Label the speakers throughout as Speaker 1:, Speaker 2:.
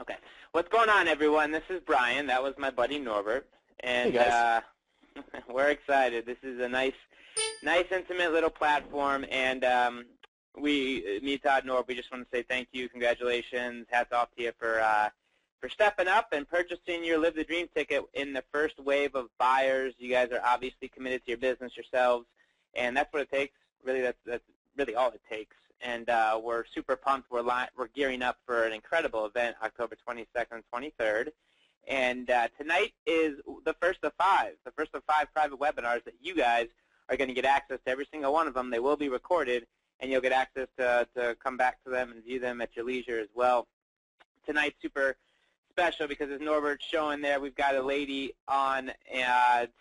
Speaker 1: Okay. What's going on, everyone? This is Brian. That was my buddy Norbert,
Speaker 2: Hey
Speaker 1: and
Speaker 2: guys.
Speaker 1: we're excited. This is a nice, intimate little platform, and me, Todd, Norb, we just want to say thank you, congratulations, hats off to you for stepping up and purchasing your Live the Dream ticket in the first wave of buyers. You guys are obviously committed to your business yourselves, and that's what it takes. Really, that's really all it takes. And we're super pumped. We're gearing up for an incredible event, October 22nd and 23rd. And tonight is the first of five private webinars that you guys are going to get access to every single one of them. They will be recorded, and you'll get access to come back to them and view them at your leisure as well. Tonight's super special because, as Norbert's showing there, we've got a lady on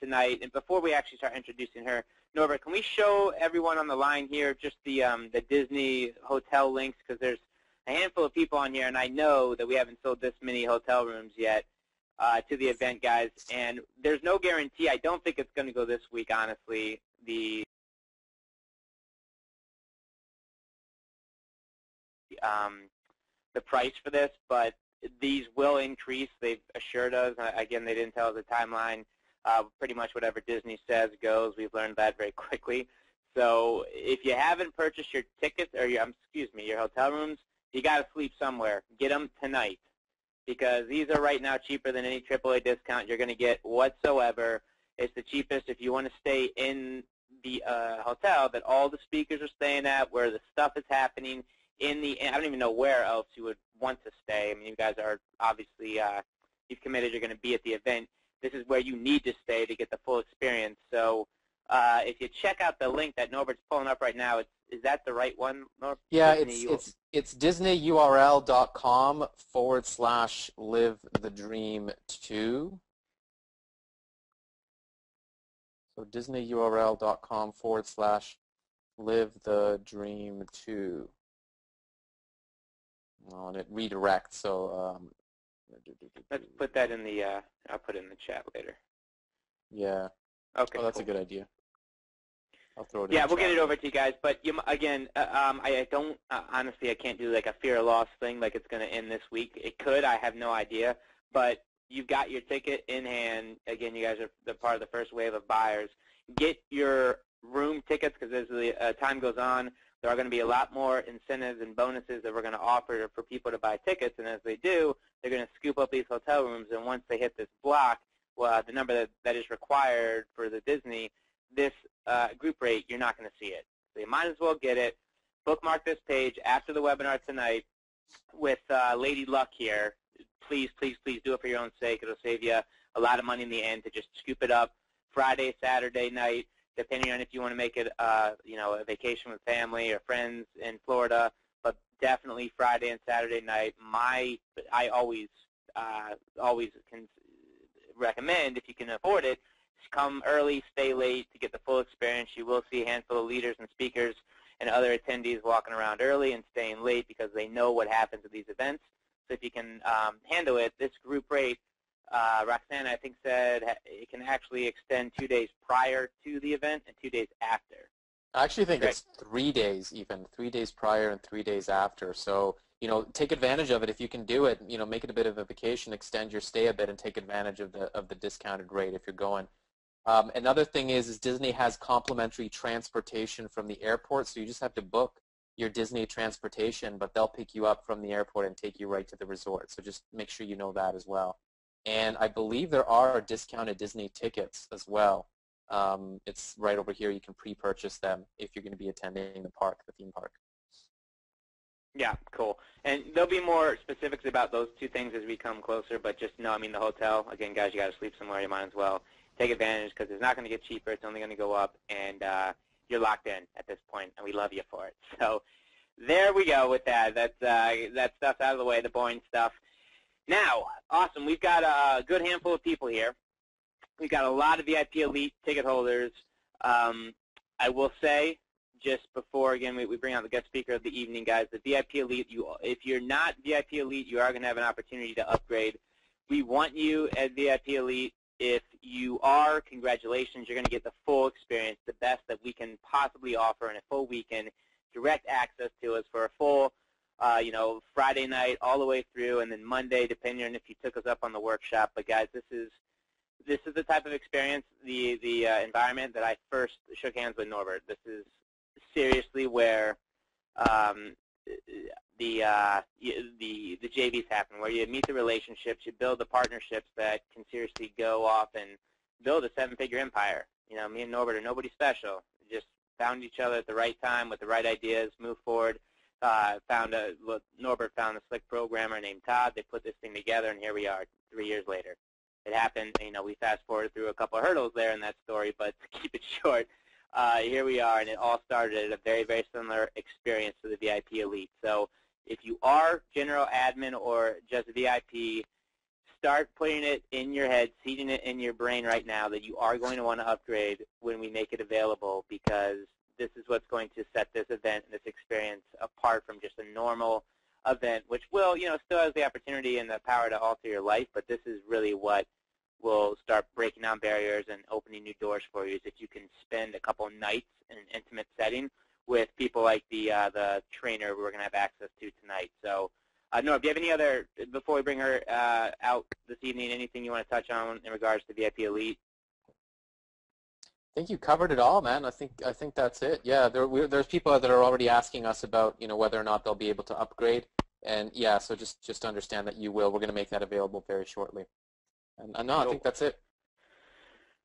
Speaker 1: tonight. And before we actually start introducing her, Norbert, can we show everyone on the line here just the Disney hotel links? Because there's a handful of people on here, and I know that we haven't sold this many hotel rooms yet to the event, guys. And there's no guarantee. I don't think it's going to go this week, honestly. The price for this, but these will increase. They've assured us. Again, they didn't tell us the timeline. Pretty much whatever Disney says goes. We've learned that very quickly. So if you haven't purchased your tickets or your hotel rooms, you got to sleep somewhere. Get them tonight because these are right now cheaper than any AAA discount you're going to get whatsoever. It's the cheapest if you want to stay in the hotel that all the speakers are staying at, where the stuff is happening. I don't even know where else you would want to stay. I mean, you guys are obviously you've committed. You're going to be at the event. This is where you need to stay to get the full experience. So if you check out the link that Norbert's pulling up right now, is that the right one, Norbert?
Speaker 2: Yeah, it's disneyurl.com/live-the-dream-2. So disneyurl.com/live-the-dream-2. Oh, and it redirects. So
Speaker 1: let's put that in the. I'll put it in the chat later.
Speaker 2: Yeah.
Speaker 1: Okay.
Speaker 2: Oh, that's
Speaker 1: cool.
Speaker 2: a good idea. I'll throw it.
Speaker 1: Yeah, we'll get it over to you guys. But again, I don't honestly. I can't do like a fear of loss thing, like it's going to end this week. It could. I have no idea. But you've got your ticket in hand. Again, you guys are the part of the first wave of buyers. Get your room tickets because as the time goes on, there are going to be a lot more incentives and bonuses that we're going to offer for people to buy tickets. And as they do, they're going to scoop up these hotel rooms. And once they hit this block, well, the number that is required for the Disney, this group rate, you're not going to see it. So you might as well get it. Bookmark this page after the webinar tonight with Lady Luck here. Please, please, please do it for your own sake. It'll save you a lot of money in the end to just scoop it up Friday, Saturday night, depending on if you want to make it a vacation with family or friends in Florida. But definitely Friday and Saturday night. I always can recommend, if you can afford it, come early, stay late to get the full experience. You will see a handful of leaders and speakers and other attendees walking around early and staying late because they know what happens at these events. So if you can handle it, this group rate, Roxanne, I think, said it can actually extend 2 days prior to the event and 2 days after.
Speaker 2: I actually think it's 3 days even, 3 days prior and 3 days after. So, take advantage of it if you can do it. Make it a bit of a vacation, extend your stay a bit, and take advantage of the discounted rate if you're going. Another thing is Disney has complimentary transportation from the airport, so you just have to book your Disney transportation, but they'll pick you up from the airport and take you right to the resort. So just make sure you know that as well. And I believe there are discounted Disney tickets as well. It's right over here. You can pre-purchase them if you're going to be attending the theme park.
Speaker 1: Yeah, cool. And there'll be more specifics about those two things as we come closer, but just know, the hotel, again, guys, you got to sleep somewhere. You might as well take advantage because it's not going to get cheaper. It's only going to go up, and you're locked in at this point, and we love you for it. So there we go with that. That stuff's out of the way, the boring stuff. Now, awesome. We've got a good handful of people here. We've got a lot of VIP Elite ticket holders. I will say, just before, again, we bring out the guest speaker of the evening, guys, the VIP Elite, if you're not VIP Elite, you are going to have an opportunity to upgrade. We want you at VIP Elite. If you are, congratulations, you're going to get the full experience, the best that we can possibly offer in a full weekend, direct access to us for a full Friday night all the way through, and then Monday, depending on if you took us up on the workshop. But guys, this is the type of experience, the environment that I first shook hands with Norbert. This is seriously where the JVs happen, where you meet the relationships, you build the partnerships that can seriously go off and build a seven-figure empire. Me and Norbert are nobody special. We just found each other at the right time with the right ideas, moved forward. Norbert found a slick programmer named Todd. They put this thing together, and here we are 3 years later. It happened. We fast forward through a couple of hurdles there in that story, but to keep it short, here we are, and it all started at a very, very similar experience to the VIP Elite. So if you are general admin or just VIP, start putting it in your head, seeding it in your brain right now that you are going to want to upgrade when we make it available, because this is what's going to set this event and this experience apart from just a normal event, which will, still has the opportunity and the power to alter your life, but this is really what will start breaking down barriers and opening new doors for you, is if you can spend a couple nights in an intimate setting with people like the trainer we're going to have access to tonight. So, Norb, do you have any other, before we bring her out this evening, anything you want to touch on in regards to VIP Elite?
Speaker 2: I think you covered it all, man. I think that's it. Yeah, there's people that are already asking us about whether or not they'll be able to upgrade, and yeah, so just understand that you will. We're going to make that available very shortly. And no, I think that's it.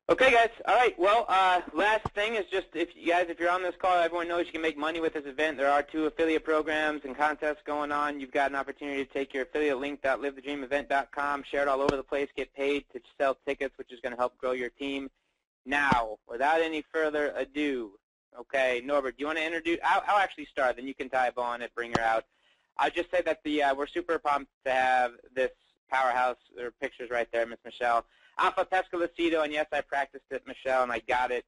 Speaker 1: Okay, guys. All right. Well, last thing is just if you're on this call, everyone knows you can make money with this event. There are 2 affiliate programs and contests going on. You've got an opportunity to take your affiliate link, livethedreamevent.com, share it all over the place, get paid to sell tickets, which is going to help grow your team. Now, without any further ado, okay, Norbert, do you want to introduce? I'll actually start, then you can dive on it, bring her out. I'll just say that we're super pumped to have this powerhouse. There are pictures right there, Miss Michelle. Alpha Pescalocido, and yes, I practiced it, Michelle, and I got it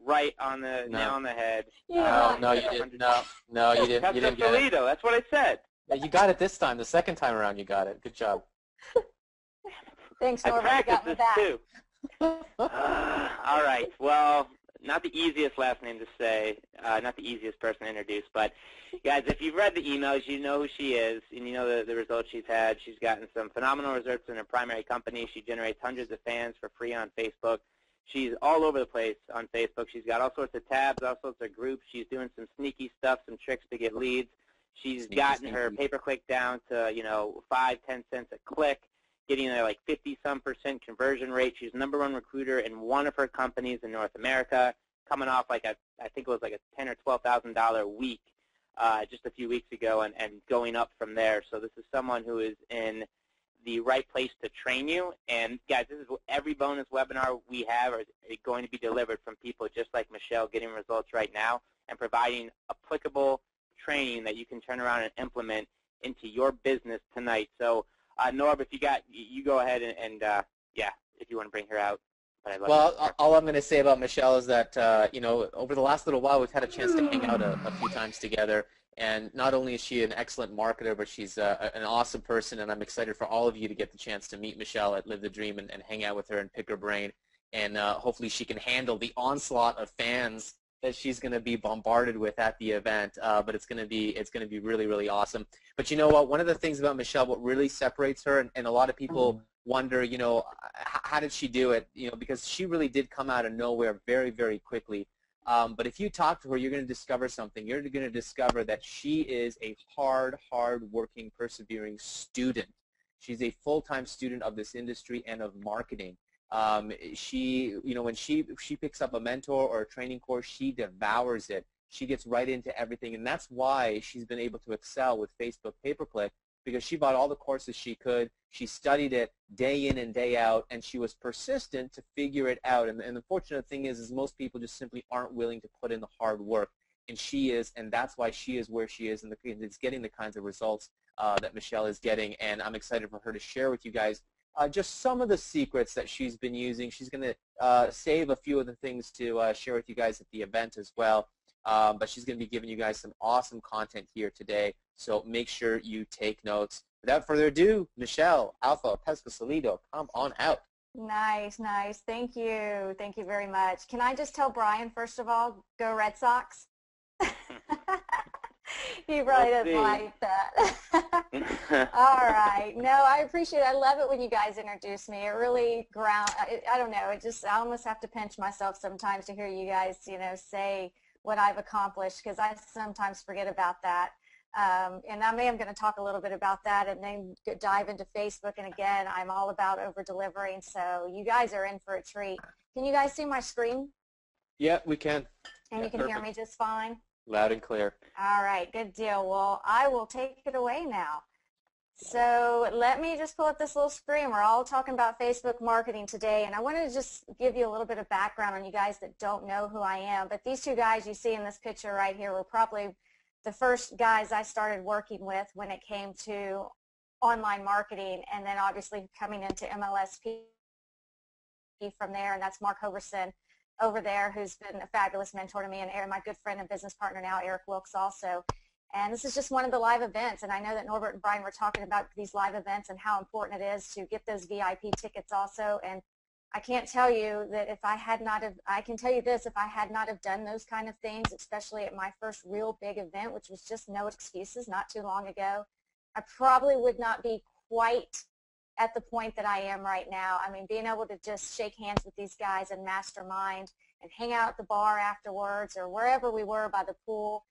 Speaker 1: right on the nail on the head.
Speaker 2: No, you didn't. No, you didn't. You didn't get it.
Speaker 1: That's what I said.
Speaker 2: Yeah, you got it this time. The second time around, you got it. Good job.
Speaker 3: Thanks, Norbert.
Speaker 1: I practiced this too. All right. Well, not the easiest last name to say, not the easiest person to introduce, but guys, if you've read the emails, you know who she is, and you know the results she's had. She's gotten some phenomenal results in her primary company. She generates hundreds of fans for free on Facebook. She's all over the place on Facebook. She's got all sorts of tabs, all sorts of groups. She's doing some sneaky stuff, some tricks to get leads. She's gotten her pay-per-click down to 5, 10 cents a click, getting a like 50-some% conversion rate. She's number 1 recruiter in one of her companies in North America, coming off I think it was like a $10,000 or $12,000 week just a few weeks ago, and going up from there. So this is someone who is in the right place to train you. And guys, this is every bonus webinar we have are going to be delivered from people just like Michelle, getting results right now and providing applicable training that you can turn around and implement into your business tonight. So Norb, if you go ahead and yeah, if you want to bring her out.
Speaker 2: Well, all I'm going to say about Michelle is that, over the last little while, we've had a chance to hang out a few times together. And not only is she an excellent marketer, but she's an awesome person. And I'm excited for all of you to get the chance to meet Michelle at Live the Dream and hang out with her and pick her brain. And hopefully she can handle the onslaught of fans that she's going to be bombarded with at the event. But it's going to be really, really awesome. But you know what? One of the things about Michelle, what really separates her, and a lot of people wonder, how did she do it? Because she really did come out of nowhere very, very quickly. But if you talk to her, you're going to discover something. You're going to discover that she is a hard-working, persevering student. She's a full-time student of this industry and of marketing. She, when she picks up a mentor or a training course, she devours it. She gets right into everything, and that's why she's been able to excel with Facebook pay-per-click, because she bought all the courses she could. She studied it day in and day out, and she was persistent to figure it out. And the fortunate thing is most people just simply aren't willing to put in the hard work. And she is, and that's why she is where she is, and it's getting the kinds of results that Michelle is getting. And I'm excited for her to share with you guys just some of the secrets that she's been using. She's going to save a few of the things to share with you guys at the event as well. But she's going to be giving you guys some awesome content here today. So make sure you take notes. Without further ado, Michelle Alpha Pescalocido, come on out.
Speaker 3: Nice, nice. Thank you. Thank you very much. Can I just tell Brian, first of all, go Red Sox? You probably
Speaker 1: We'll
Speaker 3: didn't
Speaker 1: see.
Speaker 3: like that. All right. No, I appreciate it. I love it when you guys introduce me. It really I don't know, I almost have to pinch myself sometimes to hear you guys, say what I've accomplished, because I sometimes forget about that. And I am going to talk a little bit about that and then dive into Facebook. And again, I'm all about over-delivering, so you guys are in for a treat. Can you guys see my screen?
Speaker 2: Yeah, we can.
Speaker 3: And
Speaker 2: Yeah,
Speaker 3: you can
Speaker 2: perfect.
Speaker 3: hear me just fine?
Speaker 2: Loud and clear.
Speaker 3: All right, good deal. Well, I will take it away now. So let me just pull up this little screen. We're all talking about Facebook marketing today, and I wanted to just give you a little bit of background on you guys that don't know who I am. But these two guys you see in this picture right here were probably the first guys I started working with when it came to online marketing, and then obviously coming into MLSP from there, and that's Mark Hoverson over there, who's been a fabulous mentor to me, and Aaron, my good friend and business partner now, Eric Wilkes also. And this is just one of the live events, and I know that Norbert and Brian were talking about these live events and how important it is to get those VIP tickets also. And I can't tell you that if I had not have, I can tell you this, if I had not have done those kind of things, especially at my first real big event, which was just No Excuses not too long ago, I probably would not be quite at the point that I am right now. I mean, being able to just shake hands with these guys and mastermind and hang out at the bar afterwards or wherever we were by the pool,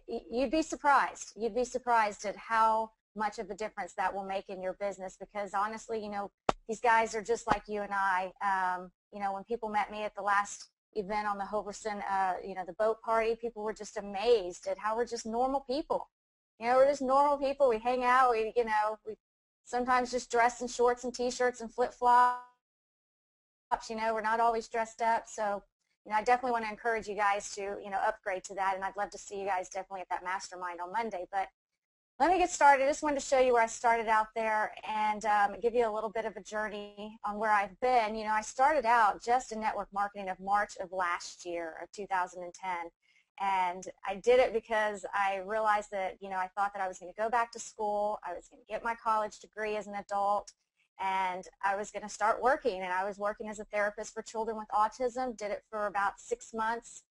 Speaker 3: you'd be surprised. You'd be surprised at how much of a difference that will make in your business, because honestly, these guys are just like you and I. When people met me at the last event on the Hoverson, the boat party, people were just amazed at how we're just normal people. We're just normal people. We hang out. We sometimes just dress in shorts and T-shirts and flip-flops. We're not always dressed up. So, I definitely want to encourage you guys to, upgrade to that. And I'd love to see you guys definitely at that mastermind on Monday. But let me get started. I just wanted to show you where I started out there and give you a little bit of a journey on where I've been. I started out just in network marketing of March of last year, of 2010. And I did it because I realized that, I thought that I was going to go back to school. I was going to get my college degree as an adult, and I was going to start working. And I was working as a therapist for children with autism, did it for about 6 months,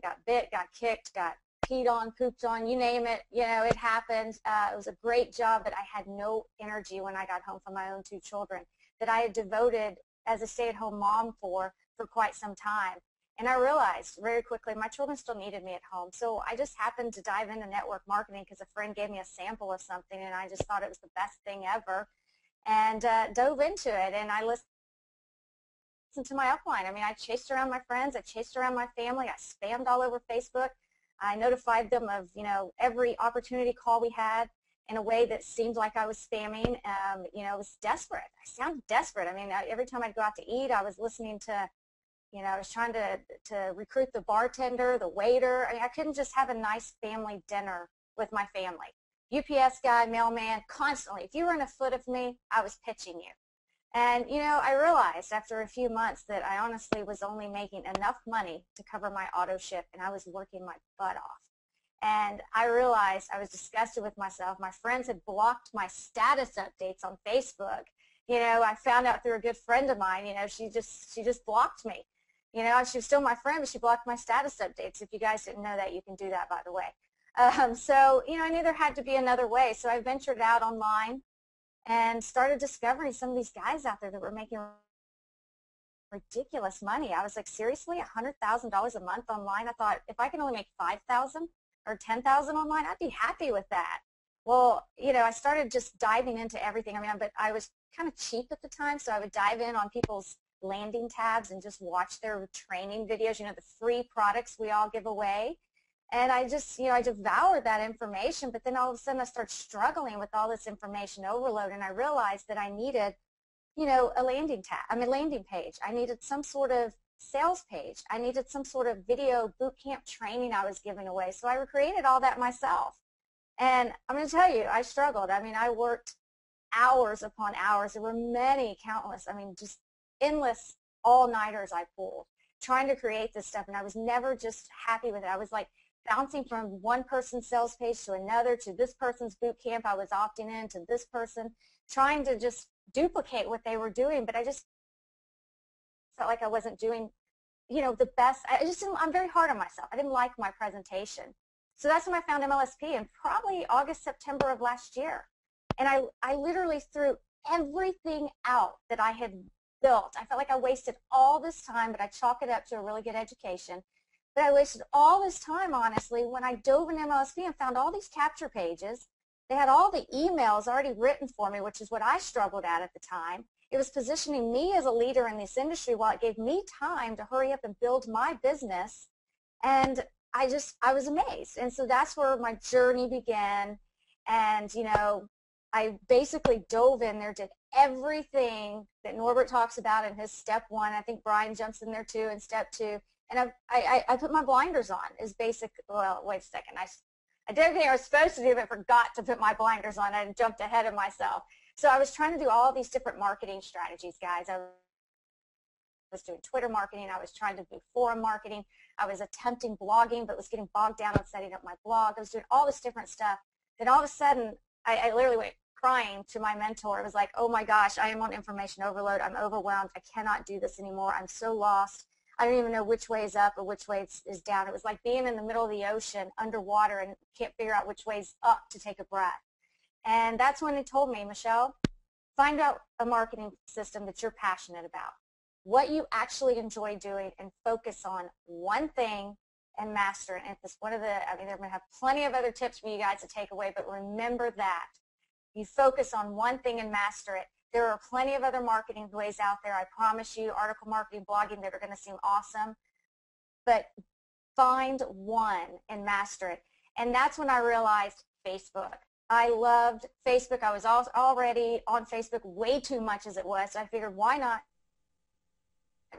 Speaker 3: got bit, got kicked, got peed on, pooped on, you name it, it happened. It was a great job, but I had no energy when I got home from my own 2 children that I had devoted as a stay-at-home mom for quite some time. And I realized very quickly my children still needed me at home. So I just happened to dive into network marketing because a friend gave me a sample of something, and I just thought it was the best thing ever, and dove into it. And I listened to my upline. I mean, I chased around my friends. I chased around my family. I spammed all over Facebook. I notified them of, every opportunity call we had in a way that seemed like I was spamming. It was desperate. I sounded desperate. I mean, every time I'd go out to eat, I was listening to, I was trying to recruit the bartender, the waiter. I mean, I couldn't just have a nice family dinner with my family. UPS guy, mailman, constantly. If you were in a foot of me, I was pitching you. And, I realized after a few months that I honestly was only making enough money to cover my auto ship, and I was working my butt off. And I realized I was disgusted with myself. My friends had blocked my status updates on Facebook. I found out through a good friend of mine, she just blocked me. She was still my friend, but she blocked my status updates. If you guys didn't know that, you can do that, by the way. So, I knew there had to be another way. So I ventured out online and started discovering some of these guys out there that were making ridiculous money. I was like, seriously, $100,000 a month online? I thought, if I can only make $5,000 or $10,000 online, I'd be happy with that. Well, I started just diving into everything. I mean, but I was kind of cheap at the time, so I would dive in on people's landing tabs and just watch their training videos, the free products we all give away. And I just, I devoured that information, but then all of a sudden I started struggling with all this information overload, and I realized that I needed, a landing page. I needed some sort of sales page. I needed some sort of video boot camp training I was giving away. So I created all that myself. And I'm going to tell you, I struggled. I mean, I worked hours upon hours. There were many, countless, just endless all-nighters I pulled trying to create this stuff, and I was never just happy with it. I was like bouncing from one person's sales page to another, to this person's boot camp I was opting in, to this person, trying to just duplicate what they were doing, but I just felt like I wasn't doing, the best. I'm very hard on myself. I didn't like my presentation. So that's when I found MLSP in probably August, September of last year. And I literally threw everything out that I had built. I felt like I wasted all this time, but I chalk it up to a really good education. But I wasted all this time, honestly, when I dove into MLSP and found all these capture pages. They had all the emails already written for me, which is what I struggled at the time. It was positioning me as a leader in this industry while it gave me time to hurry up and build my business. And I was amazed. And so that's where my journey began. And, you know, I basically dove in there, did everything that Norbert talks about in his step 1. I think Brian jumps in there too in step 2. And I put my blinders on is basic. Well, wait a second. I did everything I was supposed to do, but forgot to put my blinders on and jumped ahead of myself. So I was trying to do all these different marketing strategies, guys. I was doing Twitter marketing. I was trying to do forum marketing. I was attempting blogging, but was getting bogged down on setting up my blog. I was doing all this different stuff. Then all of a sudden, I literally went crying to my mentor. It was like, oh my gosh, I am on information overload. I'm overwhelmed. I cannot do this anymore. I'm so lost. I don't even know which way is up or which way is down. It was like being in the middle of the ocean underwater and can't figure out which way is up to take a breath. And that's when he told me, Michelle, find out a marketing system that you're passionate about, what you actually enjoy doing, and focus on one thing and master it. And it's one of the, I mean, they're going to have plenty of other tips for you guys to take away, but remember that. You focus on one thing and master it. There are plenty of other marketing ways out there, I promise you, article marketing, blogging, that are going to seem awesome. But find one and master it. And that's when I realized Facebook. I loved Facebook. I was already on Facebook way too much as it was. So I figured, why not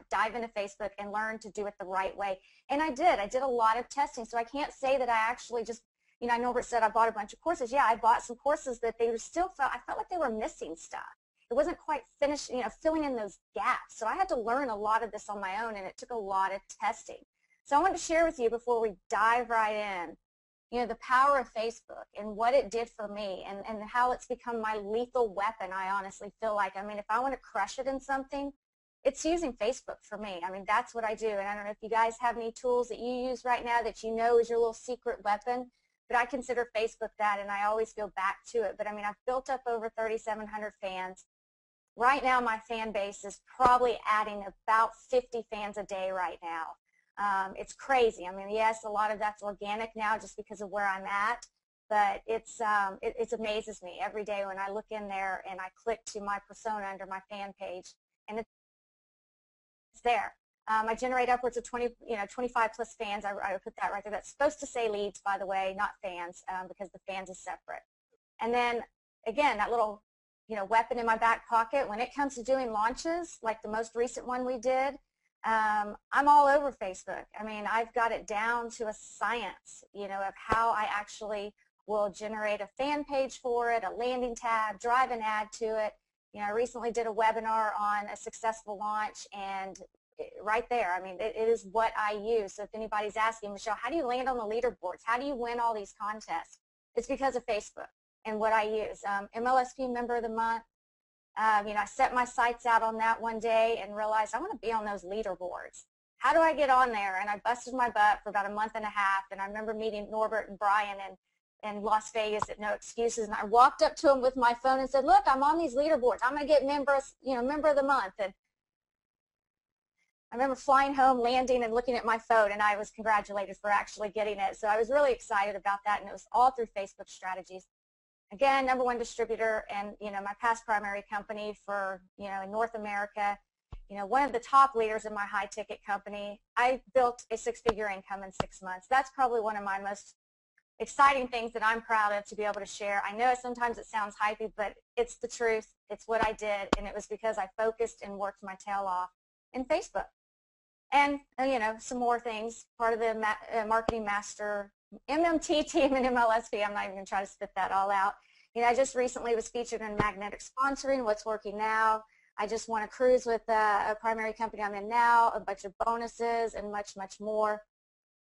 Speaker 3: dive into Facebook and learn to do it the right way? And I did. I did a lot of testing. So I can't say that I actually just, you know, Norbert said I bought a bunch of courses. Yeah, I bought some courses that they were still, I felt like they were missing stuff. It wasn't quite finished, you know, filling in those gaps. So I had to learn a lot of this on my own, and it took a lot of testing. So I wanted to share with you before we dive right in, you know, the power of Facebook and what it did for me, and how it's become my lethal weapon, I honestly feel like. I mean, if I want to crush it in something, it's using Facebook for me. I mean, that's what I do. And I don't know if you guys have any tools that you use right now that you know is your little secret weapon, but I consider Facebook that, and I always go back to it. But I mean, I've built up over 3,700 fans. Right now, my fan base is probably adding about 50 fans a day right now. It's crazy. I mean, yes, a lot of that's organic now just because of where I'm at, but it amazes me every day when I look in there and I click to my persona under my fan page, and it's there. I generate upwards of 25 plus fans. I would put that right there. That's supposed to say leads, by the way, not fans, because the fans is separate. And then, again, that little weapon in my back pocket, when it comes to doing launches, like the most recent one we did, I'm all over Facebook. I mean, I've got it down to a science, of how I actually will generate a fan page for it, a landing tab, drive an ad to it. I recently did a webinar on a successful launch, and right there, I mean, it is what I use. So if anybody's asking, Michelle, how do you land on the leaderboards? How do you win all these contests? It's because of Facebook and what I use. MLSP Member of the Month. I set my sights out on that one day and realized I want to be on those leaderboards. How do I get on there? And I busted my butt for about a month and a half, and I remember meeting Norbert and Brian in Las Vegas at No Excuses, and I walked up to them with my phone and said, look, I'm on these leaderboards. I'm going to get Member of the Month. And I remember flying home, landing, and looking at my phone, and I was congratulated for actually getting it. So I was really excited about that, and it was all through Facebook strategies. Again, #1 distributor, and my past primary company for in North America. One of the top leaders in my high ticket company. I built a 6-figure income in 6 months. That's probably one of my most exciting things that I'm proud of to be able to share. I know sometimes it sounds hypey, but it's the truth. It's what I did, and it was because I focused and worked my tail off in Facebook. And some more things. Part of the Marketing Master MMT team and MLSP. I'm not even going to try to spit that all out. I just recently was featured in Magnetic Sponsoring, What's Working Now. I just won a cruise with a primary company I'm in now, a bunch of bonuses, and much, much more.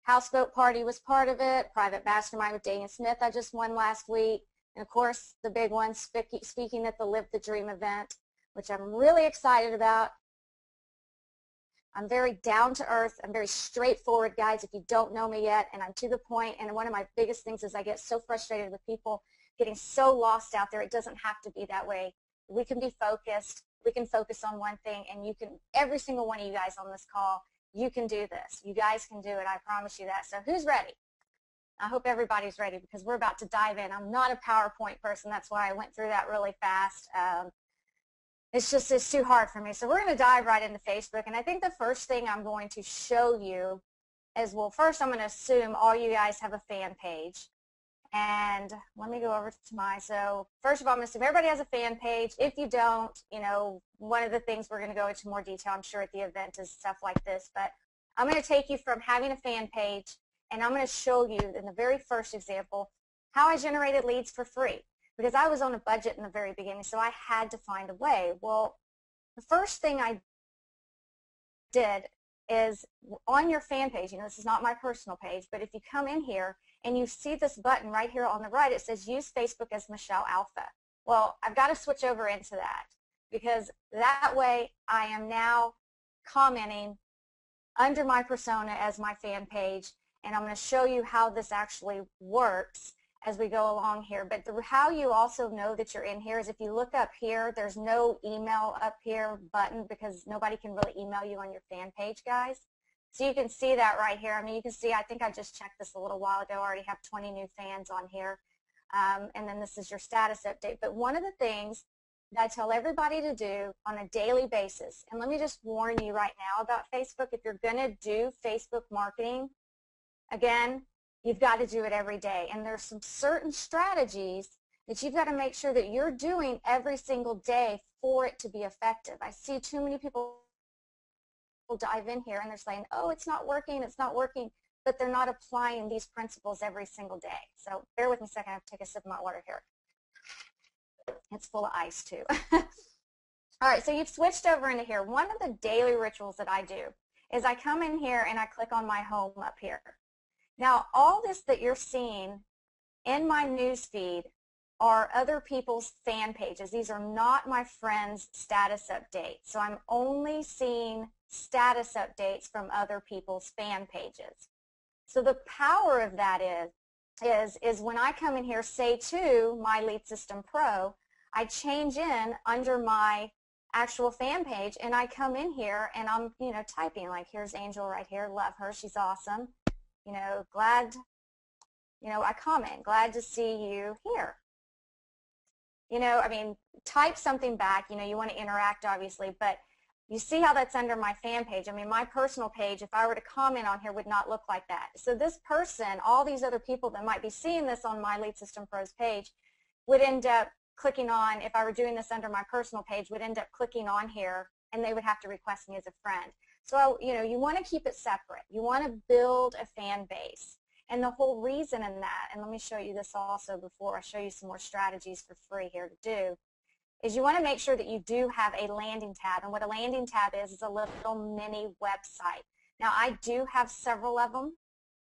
Speaker 3: Houseboat Party was part of it. Private Mastermind with Daniel Smith I just won last week. And, of course, the big one, speaking at the Live the Dream event, which I'm really excited about. I'm very down to earth. I'm very straightforward, guys, if you don't know me yet, and I'm to the point. And one of my biggest things is I get so frustrated with people getting so lost out there. It doesn't have to be that way. We can be focused. We can focus on one thing, and you can, every single one of you guys on this call, you can do this. You guys can do it. I promise you that. So who's ready? I hope everybody's ready because we're about to dive in. I'm not a PowerPoint person. That's why I went through that really fast. It's too hard for me. So we're going to dive right into Facebook. And I think the first thing I'm going to show you is, well, first I'm going to assume all you guys have a fan page. And let me go over to so first of all, I'm going to assume everybody has a fan page. If you don't, you know, one of the things we're going to go into more detail, I'm sure, at the event is stuff like this. But I'm going to take you from having a fan page, and I'm going to show you in the very first example how I generated leads for free. Because I was on a budget in the very beginning, so I had to find a way. Well, the first thing I did is on your fan page, you know, this is not my personal page, but if you come in here and you see this button right here on the right, it says use Facebook as Michelle Alpha. Well, I've got to switch over into that because that way I am now commenting under my persona as my fan page, and I'm going to show you how this actually works as we go along here. But how you also know that you're in here is if you look up here, there's no email up here button because nobody can really email you on your fan page, guys. So you can see that right here. I mean, you can see, I think I just checked this a little while ago. I already have 20 new fans on here. And then this is your status update. But one of the things that I tell everybody to do on a daily basis, and let me just warn you right now about Facebook, if you're going to do Facebook marketing, again, you've got to do it every day. And there's some certain strategies that you've got to make sure that you're doing every single day for it to be effective. I see too many people dive in here and they're saying, oh, it's not working, but they're not applying these principles every single day. So bear with me a second. I have to take a sip of my water here. It's full of ice too. All right, so you've switched over into here. One of the daily rituals that I do is I come in here and I click on my home up here. Now, all this that you're seeing in my news feed are other people's fan pages. These are not my friends' status updates. So I'm only seeing status updates from other people's fan pages. So the power of that is when I come in here, say to my Lead System Pro, I change in under my actual fan page and I come in here and I'm, you know, typing like, here's Angel right here, love her, she's awesome. You know, glad, you know, I comment, glad to see you here. You know, I mean, type something back, you know, you want to interact obviously, but you see how that's under my fan page. I mean, my personal page, if I were to comment on here, would not look like that. So this person, all these other people that might be seeing this on my Lead System Pros page would end up clicking on, if I were doing this under my personal page, would end up clicking on here and they would have to request me as a friend. So, you know, you want to keep it separate. You want to build a fan base. And the whole reason in that, and let me show you this also before I show you some more strategies for free here to do, is you want to make sure that you do have a landing tab. And what a landing tab is a little mini website. Now, I do have several of them.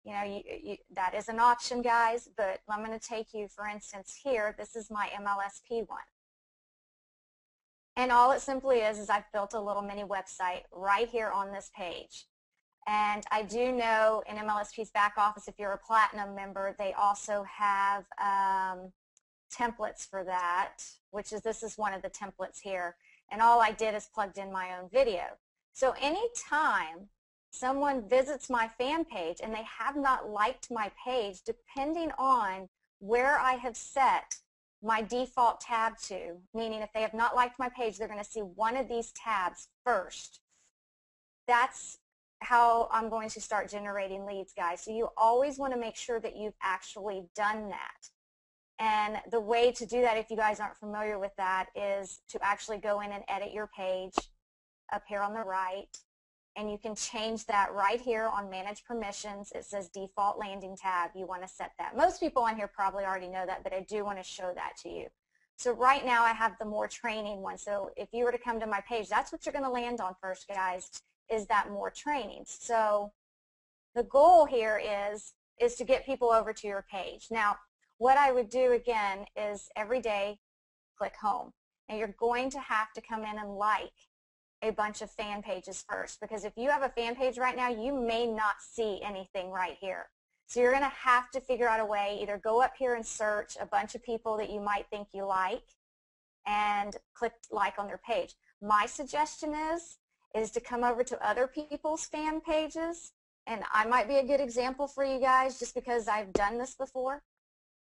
Speaker 3: You know, that is an option, guys, but I'm going to take you, for instance, here. This is my MLSP one. And all it simply is I've built a little mini website right here on this page. And I do know in MLSP's back office, if you're a Platinum member, they also have templates for that, which is, this is one of the templates here. And all I did is plugged in my own video. So anytime someone visits my fan page and they have not liked my page, depending on where I have set my default tab to, meaning if they have not liked my page, they're going to see one of these tabs first. That's how I'm going to start generating leads, guys. So you always want to make sure that you've actually done that. And the way to do that, if you guys aren't familiar with that, is to actually go in and edit your page up here on the right. And you can change that right here on Manage Permissions. It says Default Landing Tab. You want to set that. Most people on here probably already know that, but I do want to show that to you. So right now I have the more training one. So if you were to come to my page, that's what you're going to land on first, guys, is that more training. So the goal here is to get people over to your page. Now, what I would do again is every day click home. Now you're going to have to come in and like a bunch of fan pages first, because if you have a fan page right now, you may not see anything right here. So you're going to have to figure out a way, either go up here and search a bunch of people that you might think you like and click like on their page. My suggestion is to come over to other people's fan pages, and I might be a good example for you guys just because I've done this before.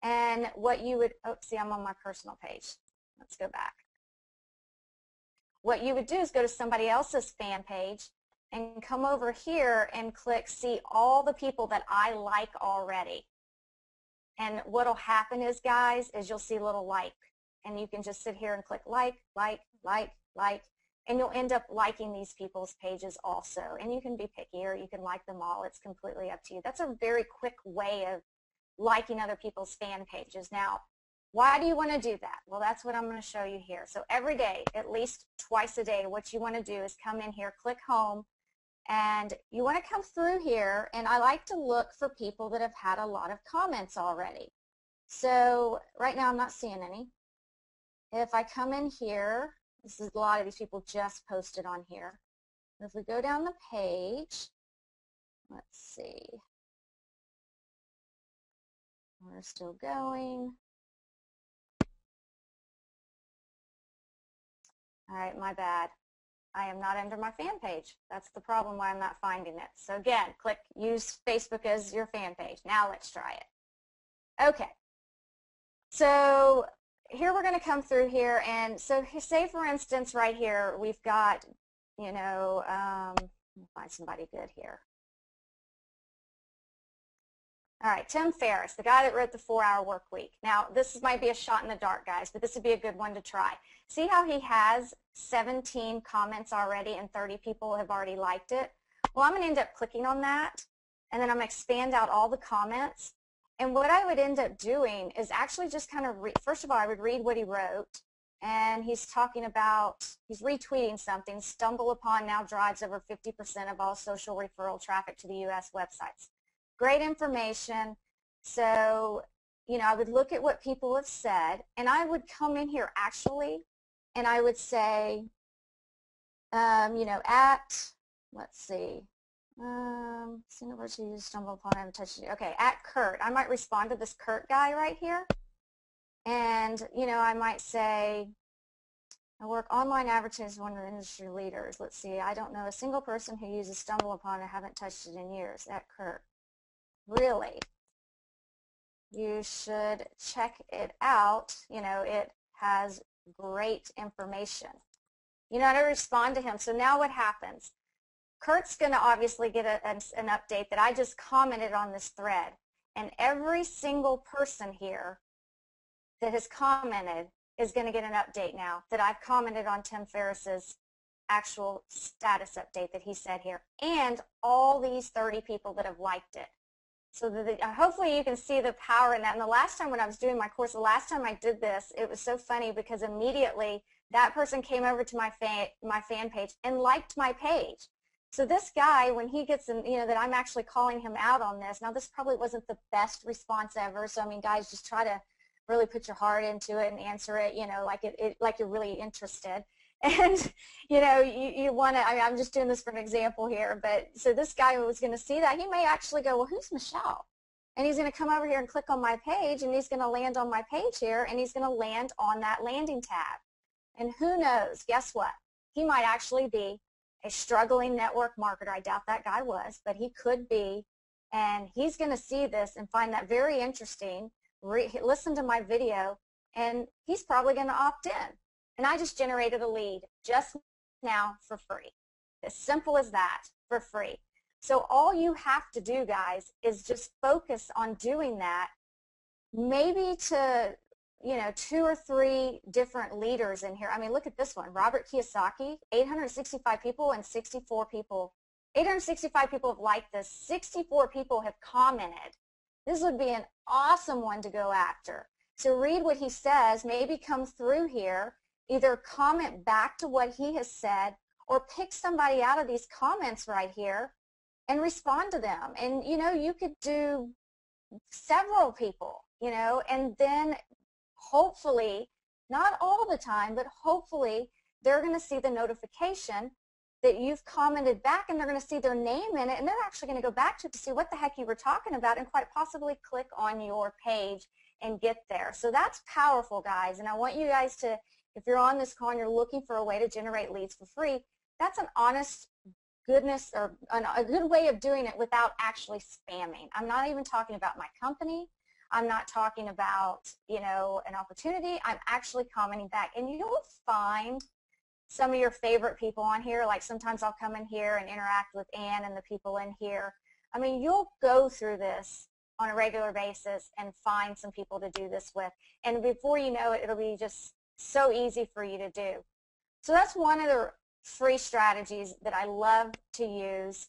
Speaker 3: And what you would, oh, see, I'm on my personal page. Let's go back. What you would do is go to somebody else's fan page and come over here and click see all the people that I like already. And what will happen is, guys, is you'll see a little like, and you can just sit here and click like, and you'll end up liking these people's pages also. And you can be picky, or you can like them all. It's completely up to you. That's a very quick way of liking other people's fan pages. Now, why do you want to do that? Well, that's what I'm going to show you here. So every day, at least twice a day, what you want to do is come in here, click home, and you want to come through here, and I like to look for people that have had a lot of comments already. So right now I'm not seeing any. If I come in here, this is a lot of these people just posted on here. If we go down the page, let's see. We're still going. All right, my bad. I am not under my fan page. That's the problem why I'm not finding it. So again, click use Facebook as your fan page. Now let's try it. Okay. So here we're going to come through here, and so say for instance right here we've got, you know, find somebody good here. All right, Tim Ferriss, the guy that wrote the 4-Hour Workweek. Now, this might be a shot in the dark, guys, but this would be a good one to try. See how he has 17 comments already and 30 people have already liked it? Well, I'm going to end up clicking on that, and then I'm going to expand out all the comments. And what I would end up doing is actually just kind of, first of all, I would read what he wrote, and he's talking about, he's retweeting something, StumbleUpon now drives over 50% of all social referral traffic to the U.S. websites. Great information. So, you know, I would look at what people have said, and I would come in here actually, and I would say, you know, at, let's see, University of StumbleUpon, I haven't touched it. Okay, at Kurt. I might respond to this Kurt guy right here, and, you know, I might say, I work online advertising as one of the industry leaders. Let's see, I don't know a single person who uses StumbleUpon. I haven't touched it in years. At Kurt. Really, you should check it out. You know, it has great information. You know how to respond to him. So now what happens? Kurt's going to obviously get an update that I just commented on this thread. And every single person here that has commented is going to get an update now that I've commented on Tim Ferriss's actual status update that he said here. And all these 30 people that have liked it. So hopefully you can see the power in that. And the last time when I was doing my course, the last time I did this, it was so funny because immediately that person came over to my fan page and liked my page. So this guy, when he gets in, you know, that I'm actually calling him out on this. Now this probably wasn't the best response ever. So I mean, guys, just try to really put your heart into it and answer it, you know, like you're really interested. And, you know, you want to, I mean, I'm just doing this for an example here, but so this guy was going to see that. He may actually go, well, who's Michelle? And he's going to come over here and click on my page, and he's going to land on my page here, and he's going to land on that landing tab. And who knows, guess what? He might actually be a struggling network marketer. I doubt that guy was, but he could be. And he's going to see this and find that very interesting, listen to my video, and he's probably going to opt in. And I just generated a lead just now for free. As simple as that, for free. So all you have to do, guys, is just focus on doing that, maybe to, you know, 2 or 3 different leaders in here. I mean, look at this one, Robert Kiyosaki, 865 people and 64 people. 865 people have liked this. 64 people have commented. This would be an awesome one to go after. So read what he says, maybe come through here, either comment back to what he has said or pick somebody out of these comments right here and respond to them. And, you know, you could do several people, you know, and then hopefully, not all the time, but hopefully they're going to see the notification that you've commented back, and they're going to see their name in it, and they're actually going to go back to it to see what the heck you were talking about and quite possibly click on your page and get there. So that's powerful, guys, and I want you guys to, if you're on this call and you're looking for a way to generate leads for free, that's an honest goodness or a good way of doing it without actually spamming. I'm not even talking about my company. I'm not talking about, you know, an opportunity. I'm actually commenting back, and you'll find some of your favorite people on here. Like sometimes I'll come in here and interact with Ann and the people in here. I mean, you'll go through this on a regular basis and find some people to do this with. And before you know it, it'll be just so easy for you to do. So that's one of the free strategies that I love to use.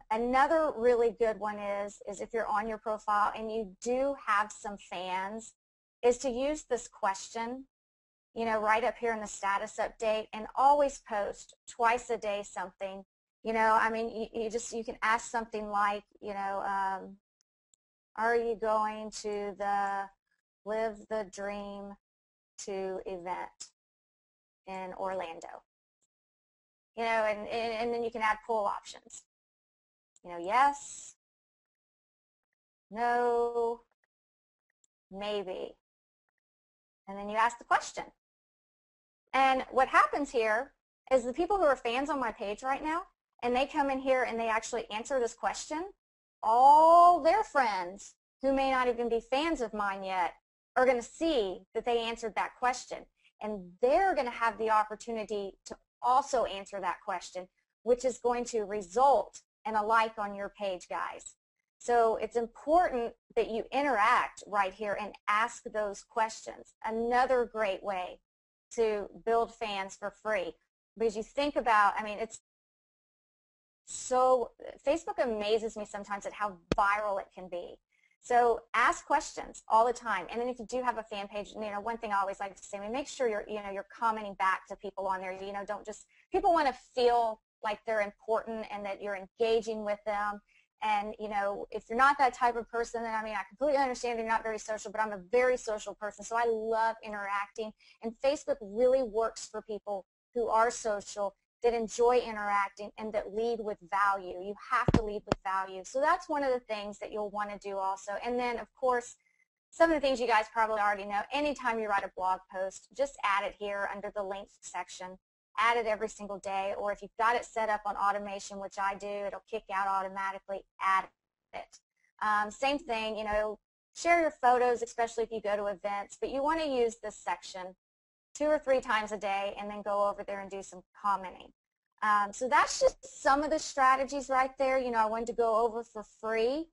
Speaker 3: Another really good one is if you're on your profile and you do have some fans, is to use this question, you know, right up here in the status update, and always post twice a day something. You know, I mean, you can ask something like, you know, are you going to the Live the Dream 2 event in Orlando? You know, and then you can add poll options. You know, yes, no, maybe. And then you ask the question. And what happens here is the people who are fans on my page right now, and they come in here and they actually answer this question, all their friends who may not even be fans of mine yet are going to see that they answered that question. And they're going to have the opportunity to also answer that question, which is going to result in a like on your page, guys. So it's important that you interact right here and ask those questions. Another great way to build fans for free, because you think about, I mean, it's so, Facebook amazes me sometimes at how viral it can be. So ask questions all the time. And then if you do have a fan page, you know, one thing I always like to say, I mean, make sure you're commenting back to people on there. You know, don't just, people want to feel like they're important and that you're engaging with them. And, you know, if you're not that type of person, then I mean, I completely understand you're not very social, but I'm a very social person. So I love interacting. And Facebook really works for people who are social, that enjoy interacting, and that lead with value. You have to lead with value. So that's one of the things that you'll want to do also. And then, of course, some of the things you guys probably already know, anytime you write a blog post, just add it here under the links section. Add it every single day, or if you've got it set up on automation, which I do, it'll kick out automatically, add it. Same thing, you know, share your photos, especially if you go to events, but you want to use this section 2 or 3 times a day and then go over there and do some commenting. So that's just some of the strategies right there, you know, I wanted to go over for free.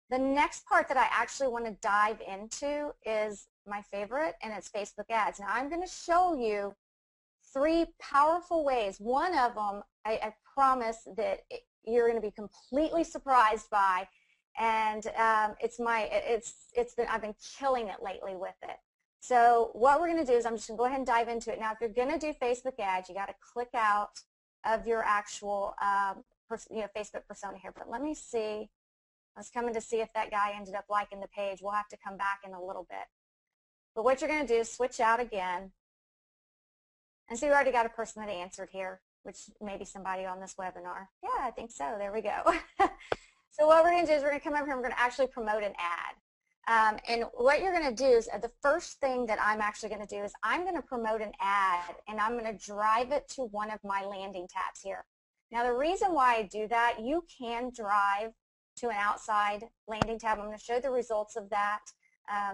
Speaker 3: The next part that I actually want to dive into is my favorite, and it's Facebook ads. Now I'm going to show you 3 powerful ways. One of them, I promise that you're going to be completely surprised by, and I've been killing it lately with it. So what we're going to do is I'm just going to go ahead and dive into it. Now, if you're going to do Facebook ads, you got to click out of your actual Facebook persona here. But let me see. I was coming to see if that guy ended up liking the page. We'll have to come back in a little bit. But what you're going to do is switch out again. And see, we already got a person that answered here, which may be somebody on this webinar. Yeah, I think so. There we go. So what we're going to do is we're going to come over here and we're going to actually promote an ad. And what you're going to do is the first thing that I'm actually going to do is I'm going to promote an ad, and I'm going to drive it to one of my landing tabs here. Now, the reason why I do that, you can drive to an outside landing tab. I'm going to show the results of that.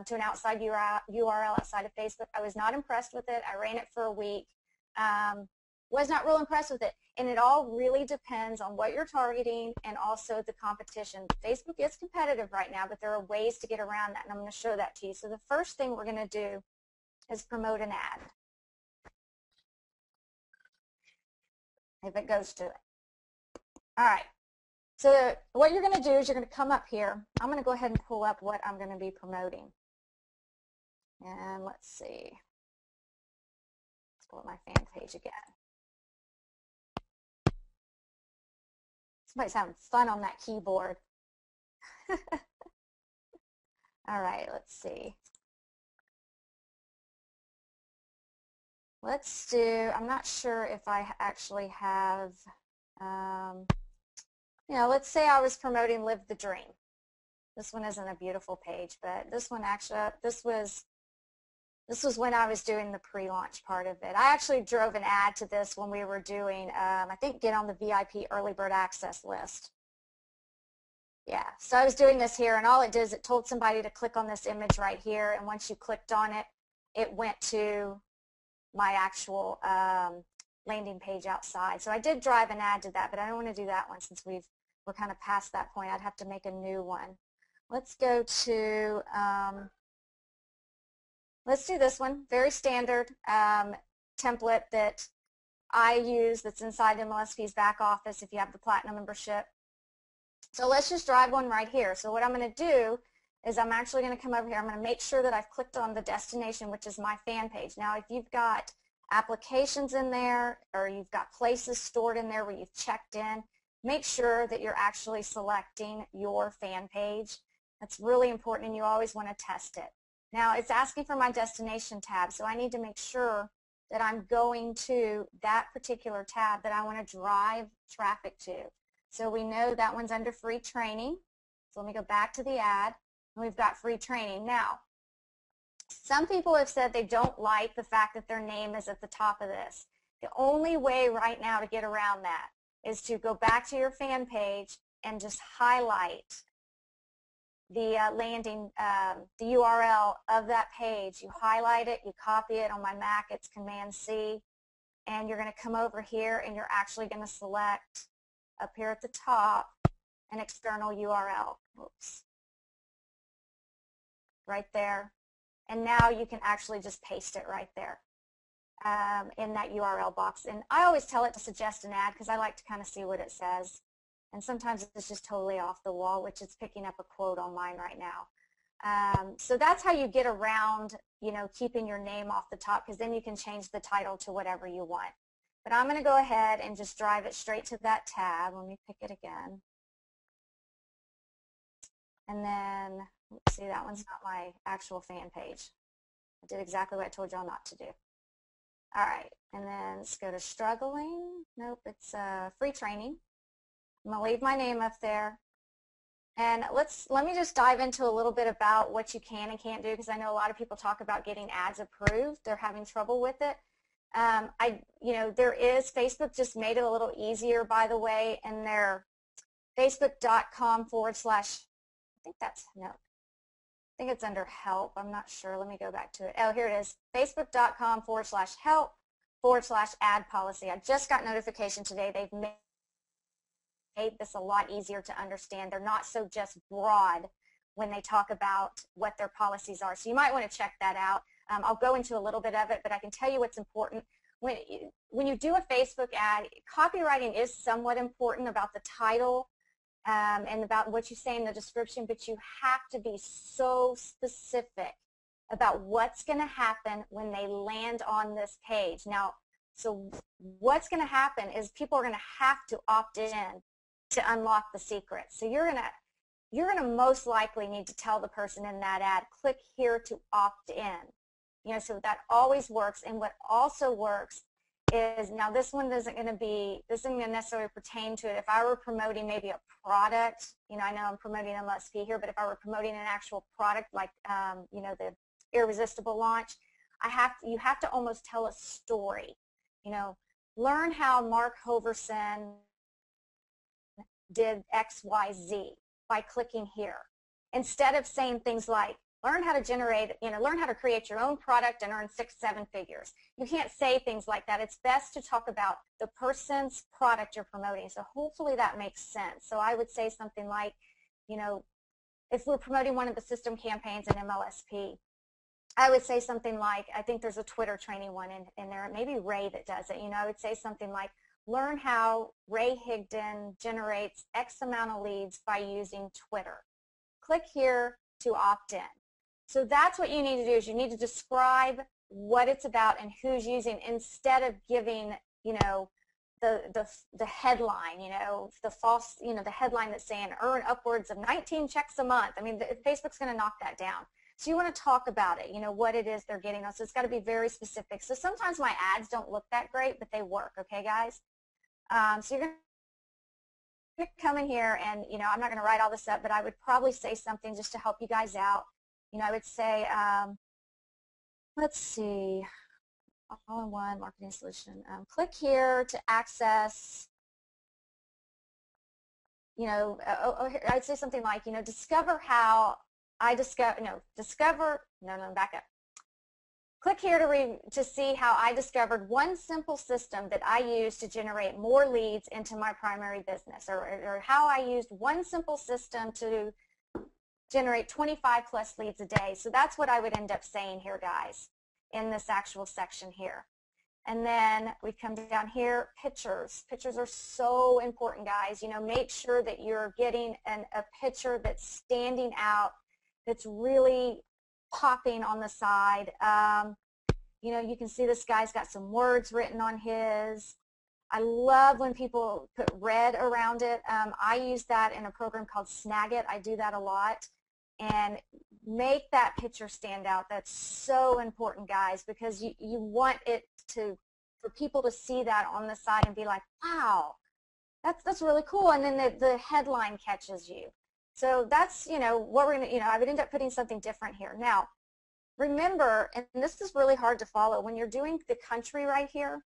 Speaker 3: To an outside URL outside of Facebook. I was not impressed with it. I ran it for a week. Was not real impressed with it. And it all really depends on what you're targeting and also the competition. Facebook is competitive right now, but there are ways to get around that, and I'm going to show that to you. So the first thing we're going to do is promote an ad. If it goes to it. All right. So what you're going to do is you're going to come up here. I'm going to go ahead and pull up what I'm going to be promoting. And let's see. Let's pull up my fan page again. Somebody's having fun on that keyboard. All right, let's see. let's do, I'm not sure if I actually have, you know, let's say I was promoting Live the Dream. This one isn't a beautiful page, but this one actually, this was when I was doing the pre-launch part of it. I actually drove an ad to this when we were doing, I think, get on the VIP early bird access list. Yeah, so I was doing this here, and all it did is it told somebody to click on this image right here, and once you clicked on it, it went to my actual landing page outside. So I did drive an ad to that, but I don't want to do that one since we're kind of past that point. I'd have to make a new one. Let's go to, let's do this one, very standard template that I use that's inside MLSP's back office if you have the Platinum membership. So let's just drive one right here. So what I'm going to do is I'm actually going to come over here. I'm going to make sure that I've clicked on the destination, which is my fan page. Now, if you've got applications in there or you've got places stored in there where you've checked in, make sure that you're actually selecting your fan page. That's really important, and you always want to test it. Now, it's asking for my destination tab, so I need to make sure that I'm going to that particular tab that I want to drive traffic to. So we know that one's under free training. So let me go back to the ad, and we've got free training. Now, some people have said they don't like the fact that their name is at the top of this. The only way right now to get around that is to go back to your fan page and just highlight the the URL of that page. You highlight it, you copy it. On my Mac, it's Command-C, and you're going to come over here, and you're actually going to select up here at the top an external URL. Oops. Right there. And now you can actually just paste it right there in that URL box. And I always tell it to suggest an ad because I like to kind of see what it says. And sometimes it's just totally off the wall, which is picking up a quote on mine right now. So that's how you get around, you know, keeping your name off the top, because then you can change the title to whatever you want. But I'm going to go ahead and just drive it straight to that tab. Let me pick it again. And then, let's see, that one's not my actual fan page. I did exactly what I told y'all not to do. All right, and then let's go to struggling. Nope, it's free training. I'm going to leave my name up there. And let me just dive into a little bit about what you can and can't do, because I know a lot of people talk about getting ads approved. They're having trouble with it. Facebook just made it a little easier, by the way, in their facebook.com/, I think it's under help. I'm not sure. Let me go back to it. Oh, here it is. facebook.com/help/ad policy. I just got notification today. They've made this a lot easier to understand. They're not so just broad when they talk about what their policies are. So you might want to check that out. I'll go into a little bit of it, but I can tell you what's important. When you do a Facebook ad, copywriting is somewhat important about the title and about what you say in the description, but you have to be so specific about what's going to happen when they land on this page. Now, so what's going to happen is people are going to have to opt in to unlock the secret. So you're going to most likely need to tell the person in that ad, click here to opt in. You know, so that always works. And what also works is, now this one isn't going to necessarily pertain to it. If I were promoting maybe a product, you know, I know I'm promoting MLSP here, but if I were promoting an actual product like, you know, the Irresistible launch, you have to almost tell a story. You know, learn how Mark Hoverson did X, Y, Z by clicking here. Instead of saying things like, learn how to create your own product and earn 6-7 figures. You can't say things like that. It's best to talk about the person's product you're promoting. So hopefully that makes sense. So I would say something like, you know, if we're promoting one of the system campaigns in MLSP, I would say something like, I think there's a Twitter training one in there, maybe Ray that does it. You know, I would say something like, learn how Ray Higdon generates X amount of leads by using Twitter. Click here to opt in. So that's what you need to do, is you need to describe what it's about and who's using, instead of giving, you know, the headline, you know, the false, you know, the headline that's saying earn upwards of 19 checks a month. I mean, Facebook's going to knock that down. So you want to talk about it, you know, what it is they're getting. So it's got to be very specific. So sometimes my ads don't look that great, but they work, okay, guys? So you're going to come in here and, you know, I'm not going to write all this up, but I would probably say something just to help you guys out. You know, I would say, let's see, all-in-one marketing solution. Click here to access, you know, I'd say something like, you know, discover how I discover, back up. Click here to see how I discovered one simple system that I use to generate more leads into my primary business, or how I used one simple system to generate 25 plus leads a day. So that's what I would end up saying here, guys, in this actual section here. And then we come down here, pictures. Pictures are so important, guys. You know, make sure that you're getting a picture that's standing out, that's really popping on the side. You know, you can see this guy's got some words written on his. I love when people put red around it. I use that in a program called Snagit. I do that a lot. And make that picture stand out. That's so important, guys, because you want it for people to see that on the side and be like, wow, that's really cool. And then the headline catches you. So that's, you know, what we're going to, you know, I would end up putting something different here. Now, remember, and this is really hard to follow, when you're doing the country right here,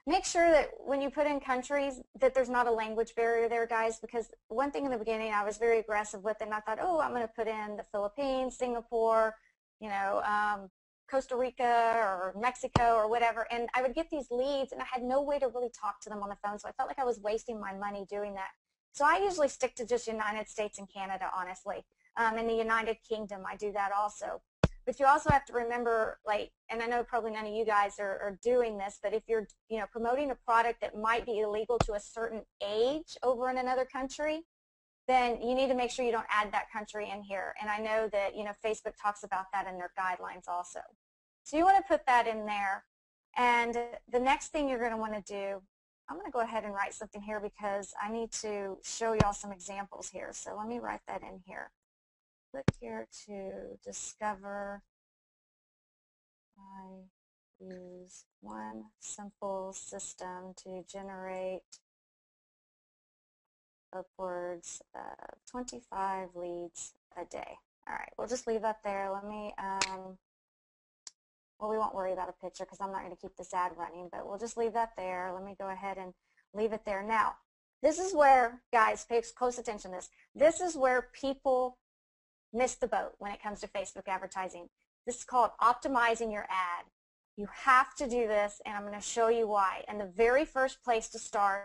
Speaker 3: make sure that when you put in countries that there's not a language barrier there, guys, because one thing in the beginning I was very aggressive with, and I thought, oh, I'm going to put in the Philippines, Singapore, you know, Costa Rica or Mexico or whatever, and I would get these leads and I had no way to really talk to them on the phone, so I felt like I was wasting my money doing that. So I usually stick to just United States and Canada, honestly. In the United Kingdom, I do that also. But you also have to remember, like, and I know probably none of you guys are doing this, but if you're, you know, promoting a product that might be illegal to a certain age over in another country, then you need to make sure you don't add that country in here. And I know that, you know, Facebook talks about that in their guidelines also. So you want to put that in there. And the next thing you're going to want to do, I'm going to go ahead and write something here because I need to show y'all some examples here. So let me write that in here. Click here to discover. I use one simple system to generate upwards of 25 leads a day. All right, we'll just leave that there. Let me, well, we won't worry about a picture because I'm not going to keep this ad running, but we'll just leave that there. Let me go ahead and leave it there. Now, this is where, guys, pay close attention to this. This is where people miss the boat when it comes to Facebook advertising. This is called optimizing your ad. You have to do this, and I'm going to show you why. And the very first place to start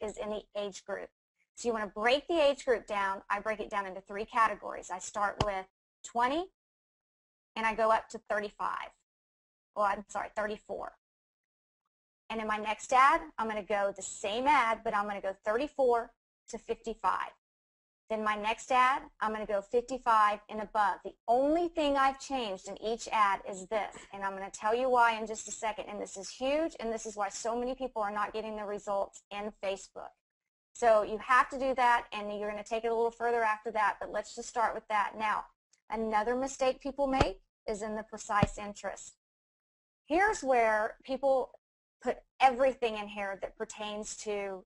Speaker 3: is in the age group. So you want to break the age group down. I break it down into 3 categories. I start with 20, and I go up to 35. Well, I'm sorry, 34. And in my next ad, I'm going to go the same ad, but I'm going to go 34 to 55. Then my next ad, I'm going to go 55 and above. The only thing I've changed in each ad is this, and I'm going to tell you why in just a second. And this is huge, and this is why so many people are not getting the results in Facebook. So you have to do that, and you're going to take it a little further after that, but let's just start with that. Now, another mistake people make is in the precise interest. Here's where people put everything in here that pertains to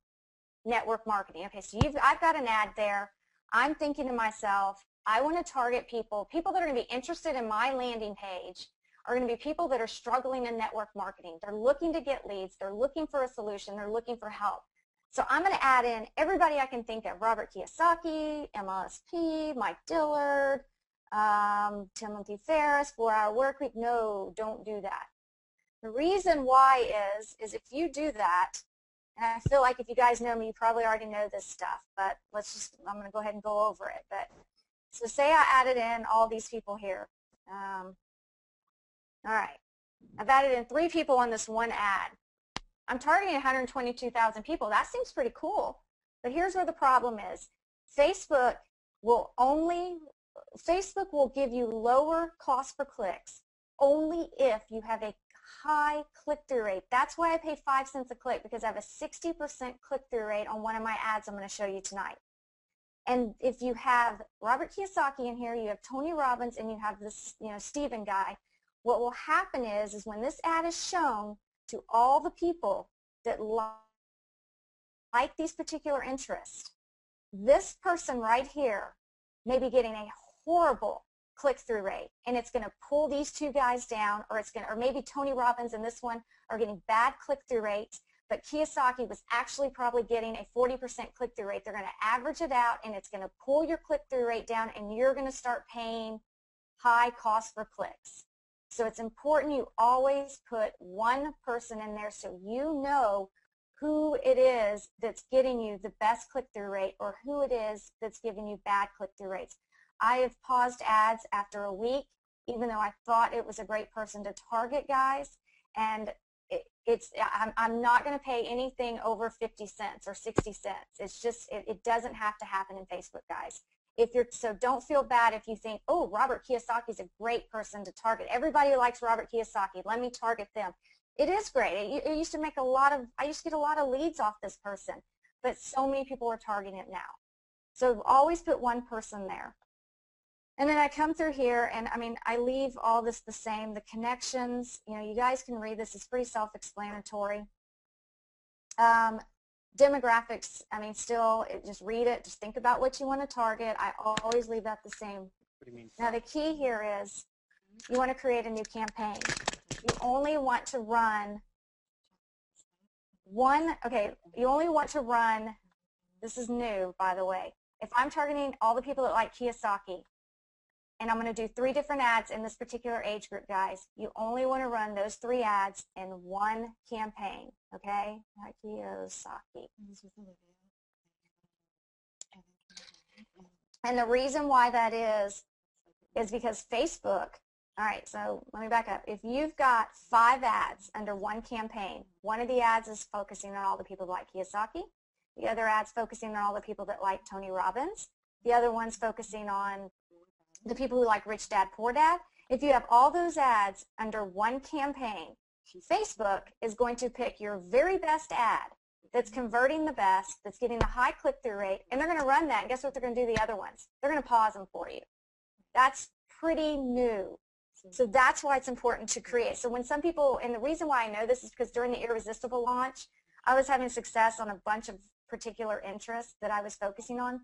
Speaker 3: network marketing. Okay, so I've got an ad there. I'm thinking to myself, I want to target people that are going to be interested in my landing page are going to be people that are struggling in network marketing. They're looking to get leads. They're looking for a solution. They're looking for help. So I'm going to add in everybody I can think of: Robert Kiyosaki, MLSP, Mike Dillard, Timothy Ferriss, 4-Hour Workweek. No, don't do that. The reason why is if you do that, and I feel like if you guys know me, you probably already know this stuff, but I'm going to go ahead and go over it. But so say I added in all these people here. All right. I've added in 3 people on this one ad. I'm targeting 122,000 people. That seems pretty cool. But here's where the problem is. Facebook will give you lower cost per clicks only if you have a high click-through rate. That's why I pay 5 cents a click, because I have a 60% click-through rate on one of my ads I'm going to show you tonight. And if you have Robert Kiyosaki in here, you have Tony Robbins, and you have this, Stephen guy, what will happen is when this ad is shown to all the people that like these particular interests, this person right here may be getting a horrible click-through rate, and it's going to pull these two guys down, or maybe Tony Robbins and this one are getting bad click-through rates, but Kiyosaki was actually probably getting a 40% click-through rate. They're going to average it out, and it's going to pull your click-through rate down, and you're going to start paying high cost for clicks. So it's important you always put one person in there so you know who it is that's getting you the best click-through rate or who it is that's giving you bad click-through rates. I have paused ads after a week, even though I thought it was a great person to target, guys, and I'm not going to pay anything over 50 cents or 60 cents. It's just, it doesn't have to happen in Facebook, guys. So don't feel bad if you think, oh, Robert Kiyosaki is a great person to target. Everybody likes Robert Kiyosaki. Let me target them. It is great. I used to get a lot of leads off this person, but so many people are targeting it now. So always put one person there. And then I come through here, and I leave all this the same. The connections, you guys can read this. It's pretty self-explanatory. Demographics, still, just read it. Just think about what you want to target. I always leave that the same.
Speaker 2: What do you mean?
Speaker 3: Now, the key here is you want to create a new campaign. You only want to run this is new, by the way. If I'm targeting all the people that like Kiyosaki, and I'm going to do 3 different ads in this particular age group, guys, you only want to run those 3 ads in one campaign, okay? Not Kiyosaki. And the reason why that is because Facebook, all right, so let me back up. If you've got 5 ads under one campaign, one of the ads is focusing on all the people that like Kiyosaki. The other ad's focusing on all the people that like Tony Robbins. The other one's focusing on the people who like Rich Dad, Poor Dad. If you have all those ads under one campaign, Facebook is going to pick your very best ad that's converting the best, that's getting the high click-through rate, and they're going to run that, and guess what they're going to do the other ones? They're going to pause them for you. That's pretty new. So that's why it's important to create. So when some people, and the reason why I know this is because during the Irresistible launch, I was having success on a bunch of particular interests that I was focusing on,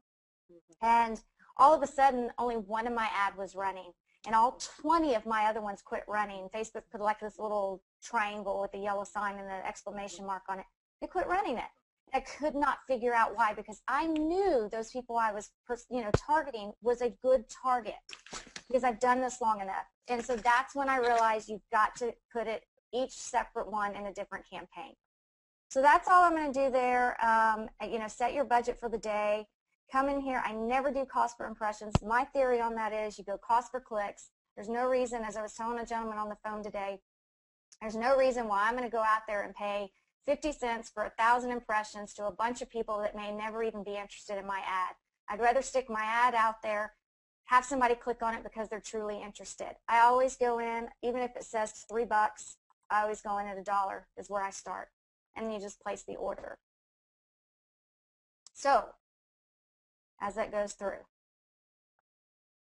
Speaker 3: and all of a sudden, only one of my ad was running, and all 20 of my other ones quit running. Facebook put like this little triangle with a yellow sign and an exclamation mark on it. They quit running it. I could not figure out why, because I knew those people I was targeting was a good target because I've done this long enough. And so that's when I realized you've got to put it, each separate one, in a different campaign. So that's all I'm going to do there. Set your budget for the day. Come in here. I never do cost per impressions. My theory on that is you go cost per clicks. There's no reason, as I was telling a gentleman on the phone today, there's no reason why I'm going to go out there and pay 50 cents for 1,000 impressions to a bunch of people that may never even be interested in my ad. I'd rather stick my ad out there, have somebody click on it because they're truly interested. I always go in, even if it says $3, I always go in at $1 is where I start. And then you just place the order. So, as that goes through.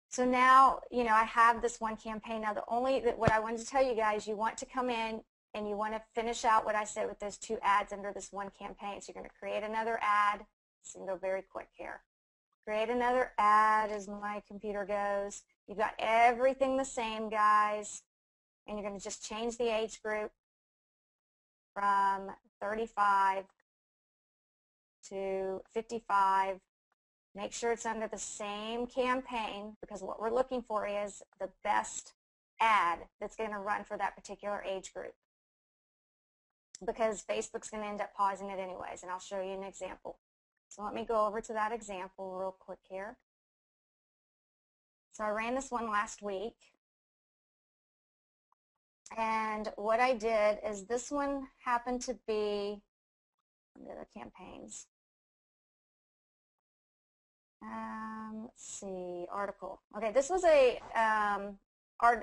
Speaker 3: So now, I have this one campaign. Now, what I wanted to tell you guys, you want to come in and you want to finish out what I said with those 2 ads under this one campaign. So you're going to create another ad. So you can go very quick here. Create another ad as my computer goes. You've got everything the same, guys. And you're going to just change the age group from 35 to 55. Make sure it's under the same campaign, because what we're looking for is the best ad that's going to run for that particular age group, because Facebook's going to end up pausing it anyways, and I'll show you an example. So let me go over to that example real quick here. So I ran this one last week, and what I did is this one happened to be under the campaigns. Let's see, article. Okay, this was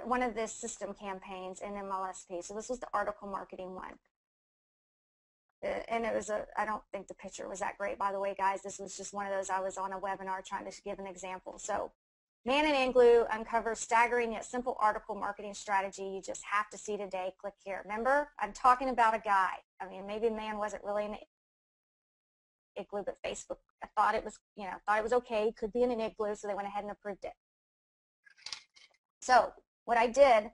Speaker 3: one of the system campaigns in MLSP. So this was the article marketing one. and it was I don't think the picture was that great, by the way, guys. This was just one of those, I was on a webinar trying to give an example. So Man in Igloo uncovers staggering yet simple article marketing strategy you just have to see today. Click here. Remember, I'm talking about a guy. I mean, maybe Man wasn't really an igloo, but Facebook thought it was, thought it was okay. Could be in an igloo, so they went ahead and approved it. So what I did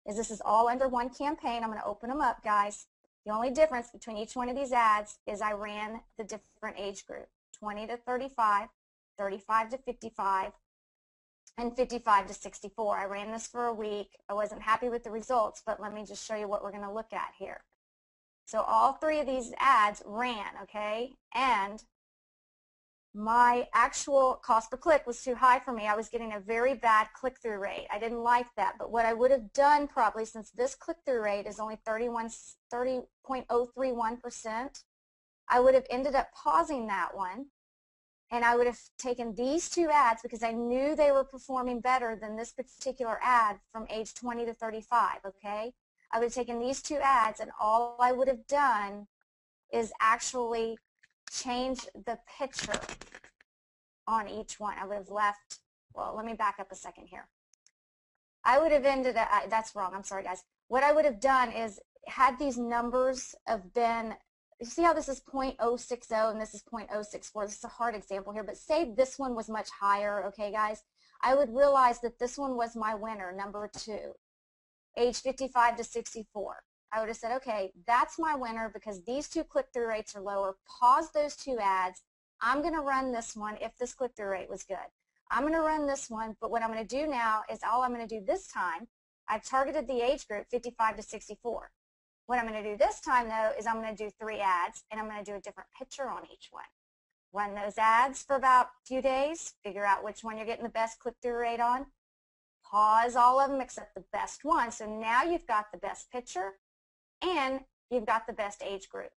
Speaker 3: is, this is all under one campaign. I'm going to open them up, guys. The only difference between each one of these ads is I ran the different age group, 20 to 35, 35 to 55, and 55 to 64. I ran this for a week. I wasn't happy with the results, but let me just show you what we're going to look at here. So all three of these ads ran, okay, and my actual cost per click was too high for me. I was getting a very bad click-through rate. I didn't like that, but what I would have done probably, since this click-through rate is only 30.031%, I would have ended up pausing that one, and I would have taken these two ads because I knew they were performing better than this particular ad from age 20 to 35, okay? I would have taken these two ads, and all I would have done is actually change the picture on each one. I would have left, well, let me back up a second here. I would have ended up, that's wrong, I'm sorry guys. What I would have done is, had these numbers have been, you see how this is 0.060 and this is 0.064. This is a hard example here, but say this one was much higher, okay guys? I would realize that this one was my winner, number 2, age 55 to 64. I would have said, okay, that's my winner because these two click-through rates are lower. Pause those two ads. I'm going to run this one if this click-through rate was good. I'm going to run this one, but what I'm going to do now is, all I'm going to do this time, I've targeted the age group 55 to 64. What I'm going to do this time, though, is I'm going to do 3 ads, and I'm going to do a different picture on each one. Run those ads for about a few days, figure out which one you're getting the best click-through rate on, pause all of them except the best one. So now you've got the best picture, and you've got the best age group.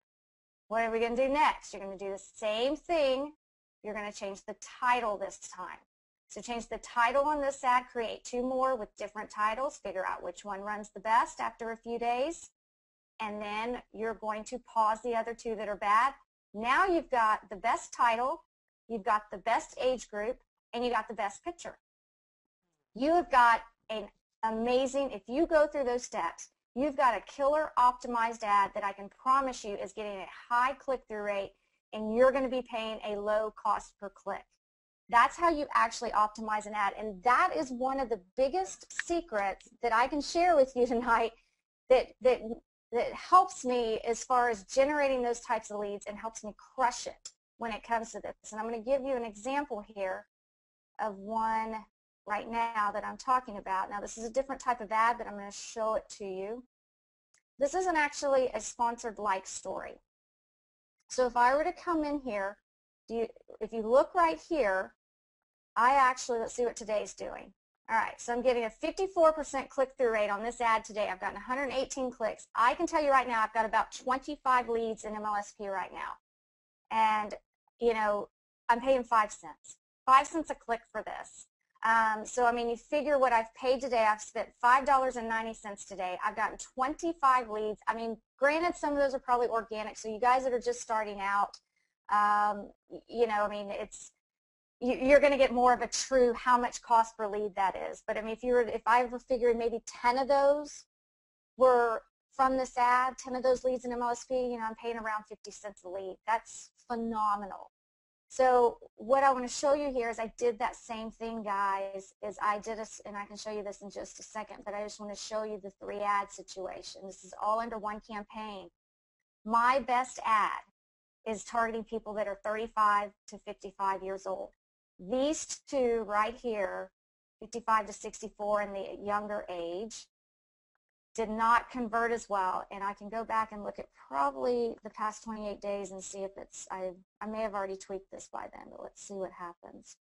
Speaker 3: What are we going to do next? You're going to do the same thing. You're going to change the title this time. So change the title on this ad, create 2 more with different titles, figure out which one runs the best after a few days, and then you're going to pause the other 2 that are bad. Now you've got the best title, you've got the best age group, and you got the best picture. You have got an amazing, if you go through those steps, you've got a killer optimized ad that I can promise you is getting a high click-through rate, and you're going to be paying a low cost per click. That's how you actually optimize an ad, and that is one of the biggest secrets that I can share with you tonight that helps me as far as generating those types of leads and helps me crush it when it comes to this. And I'm going to give you an example here of one right now that I'm talking about. Now, this is a different type of ad, but I'm going to show it to you. This isn't actually a sponsored like story. So if I were to come in here, if you look right here, I actually, let's see what today's doing. All right, so I'm getting a 54% click-through rate on this ad today. I've gotten 118 clicks. I can tell you right now I've got about 25 leads in MLSP right now. And, you know, I'm paying 5 cents. 5 cents a click for this. So, I mean, you figure what I've paid today. I've spent $5.90 today. I've gotten 25 leads. I mean, granted, some of those are probably organic. So you guys that are just starting out, you know, I mean, you're going to get more of a true how much cost per lead that is. But I mean, if I were figuring maybe 10 of those were from this ad, 10 of those leads in MLSP, you know, I'm paying around 50 cents a lead. That's phenomenal. So what I want to show you here is I did that same thing, guys, is I did and I can show you this in just a second, but I just want to show you the 3 ad situation. This is all under one campaign. My best ad is targeting people that are 35 to 55 years old. These 2 right here, 55 to 64 in the younger age, did not convert as well, and I can go back and look at probably the past 28 days and see if it's, I may have already tweaked this by then, but let's see what happens.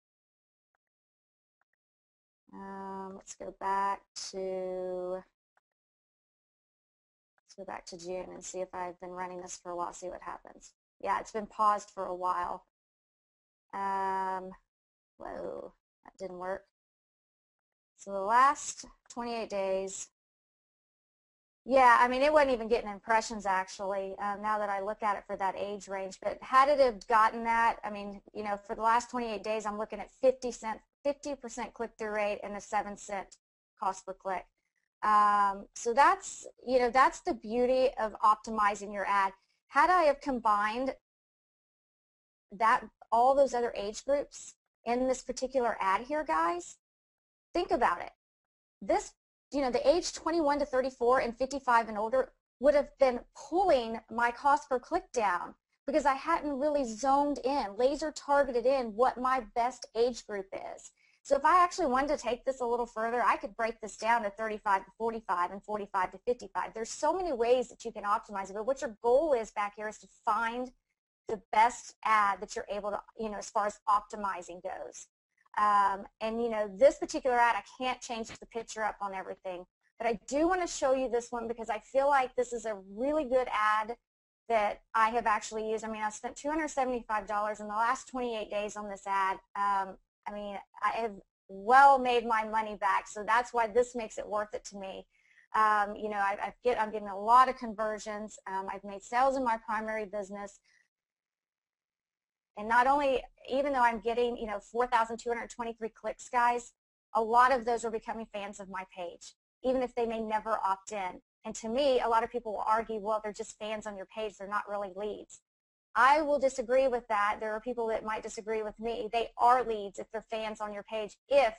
Speaker 3: Let's go back to June and see if I've been running this for a while, see what happens. Yeah, it's been paused for a while. Whoa, that didn't work. So the last 28 days, Yeah, I mean, it wasn't even getting impressions actually, now that I look at it for that age range. But had it have gotten that, I mean, you know, for the last 28 days, I'm looking at 50% click-through rate and a 7-cent cost per click. So that's, you know, that's the beauty of optimizing your ad. Had I have combined that, all those other age groups in this particular ad here, guys, think about it. This, you know, the age 21 to 34 and 55 and older would have been pulling my cost per click down because I hadn't really zoned in, laser targeted in what my best age group is. So if I actually wanted to take this a little further, I could break this down to 35 to 45 and 45 to 55. There's so many ways that you can optimize it, but what your goal is back here is to find the best ad that you're able to, you know, as far as optimizing goes. And, you know, this particular ad, I can't change the picture up on everything, but I do want to show you this one because I feel like this is a really good ad that I have actually used. I mean, I spent $275 in the last 28 days on this ad. I mean, I have well made my money back, so that's why this makes it worth it to me. You know, I'm getting a lot of conversions. I've made sales in my primary business. And not only, even though I'm getting, you know, 4,223 clicks, guys, a lot of those are becoming fans of my page, even if they may never opt in. And to me, a lot of people will argue, well, they're just fans on your page. They're not really leads. I will disagree with that. There are people that might disagree with me. They are leads if they're fans on your page, if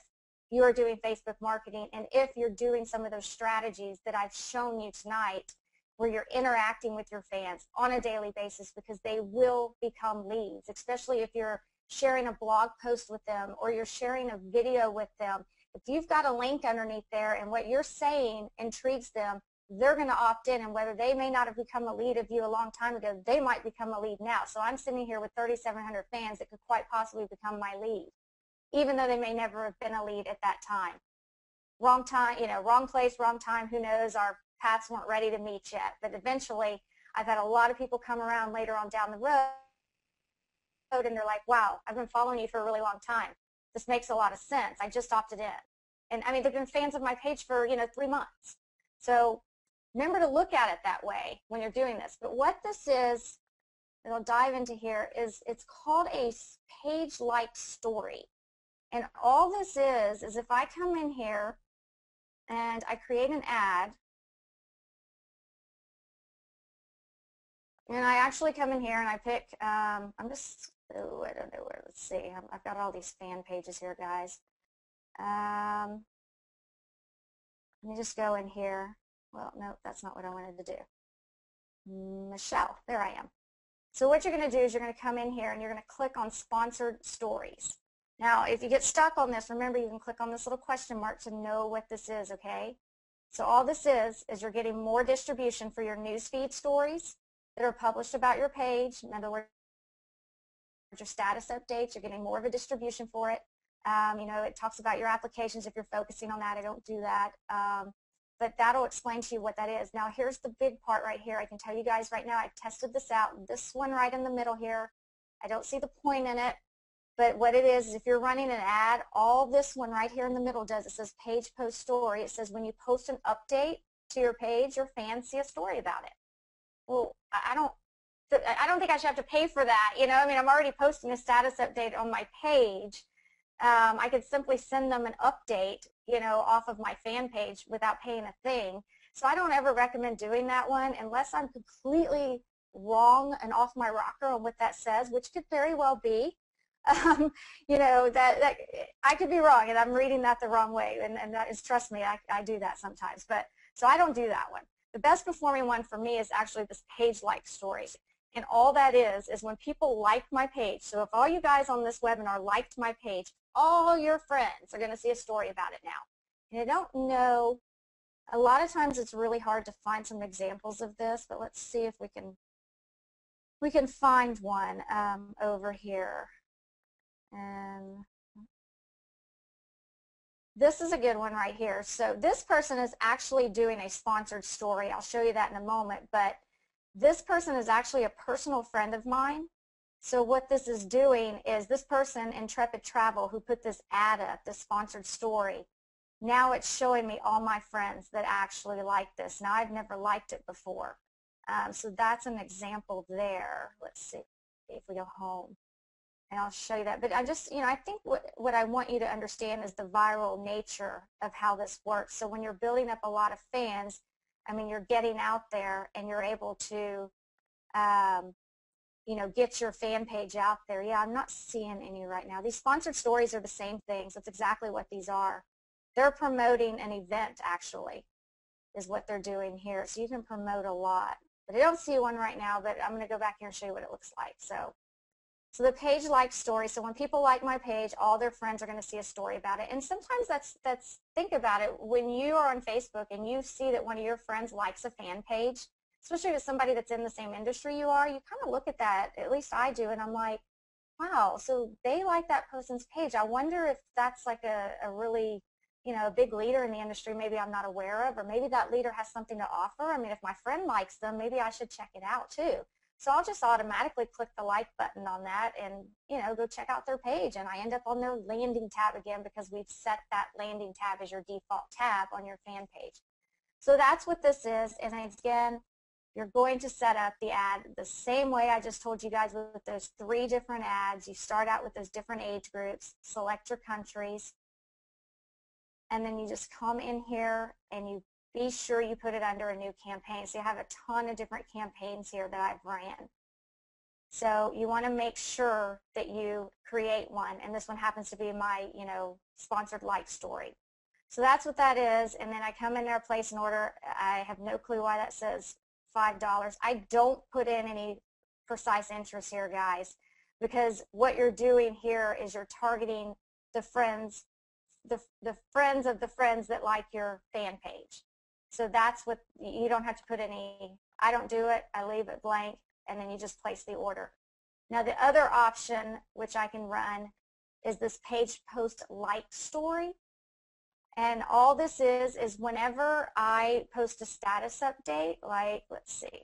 Speaker 3: you are doing Facebook marketing and if you're doing some of those strategies that I've shown you tonight, where you're interacting with your fans on a daily basis, because they will become leads, especially if you're sharing a blog post with them or you're sharing a video with them. If you've got a link underneath there and what you're saying intrigues them, they're going to opt in, and whether they may not have become a lead of you a long time ago, they might become a lead now. So I'm sitting here with 3,700 fans that could quite possibly become my lead, even though they may never have been a lead at that time. Wrong time, you know, wrong place, wrong time, who knows, our paths weren't ready to meet yet. But eventually, I've had a lot of people come around later on down the road and they're like, wow, I've been following you for a really long time. This makes a lot of sense. I just opted in. And I mean, they've been fans of my page for, you know, 3 months. So remember to look at it that way when you're doing this. But what this is, and I'll dive into here, is it's called a page-like story. And all this is if I come in here and I create an ad, and I actually come in here and I pick, I don't know where, let's see, I've got all these fan pages here, guys. Let me just go in here. Well, no, that's not what I wanted to do. Michelle, there I am. So what you're going to do is you're going to come in here and you're going to click on Sponsored Stories. Now, if you get stuck on this, remember you can click on this little question mark to know what this is, okay? So all this is you're getting more distribution for your newsfeed stories that are published about your page. In other words, your status updates, you're getting more of a distribution for it. You know, it talks about your applications if you're focusing on that. I don't do that. But that'll explain to you what that is. Now, here's the big part right here. I can tell you guys right now, I've tested this out. This one right in the middle here, I don't see the point in it. But what it is if you're running an ad, all this one right here in the middle does, it says page post story. It says when you post an update to your page, your fans see a story about it. Well, I don't think I should have to pay for that. You know, I mean, I'm already posting a status update on my page. I could simply send them an update, you know, off of my fan page without paying a thing. So I don't ever recommend doing that one unless I'm completely wrong and off my rocker on what that says, which could very well be. You know, that I could be wrong and I'm reading that the wrong way, and that is, trust me, I do that sometimes. But so I don't do that one. The best performing one for me is actually this page-like stories. And all that is when people like my page. So if all you guys on this webinar liked my page, all your friends are going to see a story about it now. And I don't know, a lot of times it's really hard to find some examples of this, but let's see if we can find one over here. And this is a good one right here. So this person is actually doing a sponsored story. I'll show you that in a moment, but this person is actually a personal friend of mine. So what this is doing is this person, Intrepid Travel, who put this ad up, this sponsored story, now it's showing me all my friends that actually like this. Now I've never liked it before. So that's an example there. Let's see if we go home. And I'll show you that. But I just, I think what I want you to understand is the viral nature of how this works. So when you're building up a lot of fans, I mean, you're getting out there and you're able to, get your fan page out there. Yeah, I'm not seeing any right now. These sponsored stories are the same things. That's exactly what these are. They're promoting an event, actually, is what they're doing here. So you can promote a lot. But I don't see one right now, but I'm going to go back here and show you what it looks like. So the page like story. So when people like my page, all their friends are going to see a story about it. And sometimes that's think about it. When you are on Facebook and you see that one of your friends likes a fan page, especially with somebody that's in the same industry you are, you kind of look at that, at least I do, and I'm like, wow, so they like that person's page. I wonder if that's like a really, a big leader in the industry maybe I'm not aware of, or maybe that leader has something to offer. I mean, if my friend likes them, maybe I should check it out too. So I'll just automatically click the like button on that and, go check out their page. And I end up on their landing tab again because we've set that landing tab as your default tab on your fan page. So that's what this is. And again, you're going to set up the ad the same way I just told you guys with those 3 different ads. You start out with those different age groups, select your countries, and then you just come in here and you be sure you put it under a new campaign. So you have a ton of different campaigns here that I've ran. So you want to make sure that you create one, and this one happens to be my, sponsored like story. So that's what that is, and then I come in there, place an order. I have no clue why that says $5. I don't put in any precise interest here, guys, because what you're doing here is you're targeting the friends, the friends of the friends that like your fan page. So that's what, you don't have to put any, I don't do it, I leave it blank, and then you just place the order. Now the other option, which I can run, is this page post like story. And all this is whenever I post a status update, like, let's see.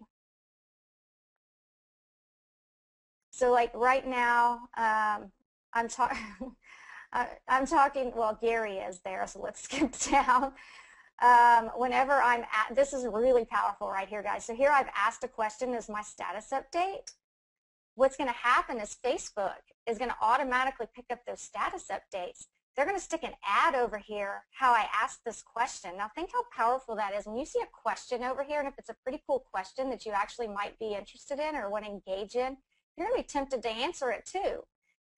Speaker 3: So like right now, I'm talking, well, Gary is there, so let's skip down. Whenever I'm at, this is really powerful right here, guys. So here I've asked a question as my status update. What's going to happen is Facebook is going to automatically pick up those status updates. They're going to stick an ad over here, how I asked this question. Now think how powerful that is. When you see a question over here, and if it's a pretty cool question that you actually might be interested in or want to engage in, you're going to be tempted to answer it too.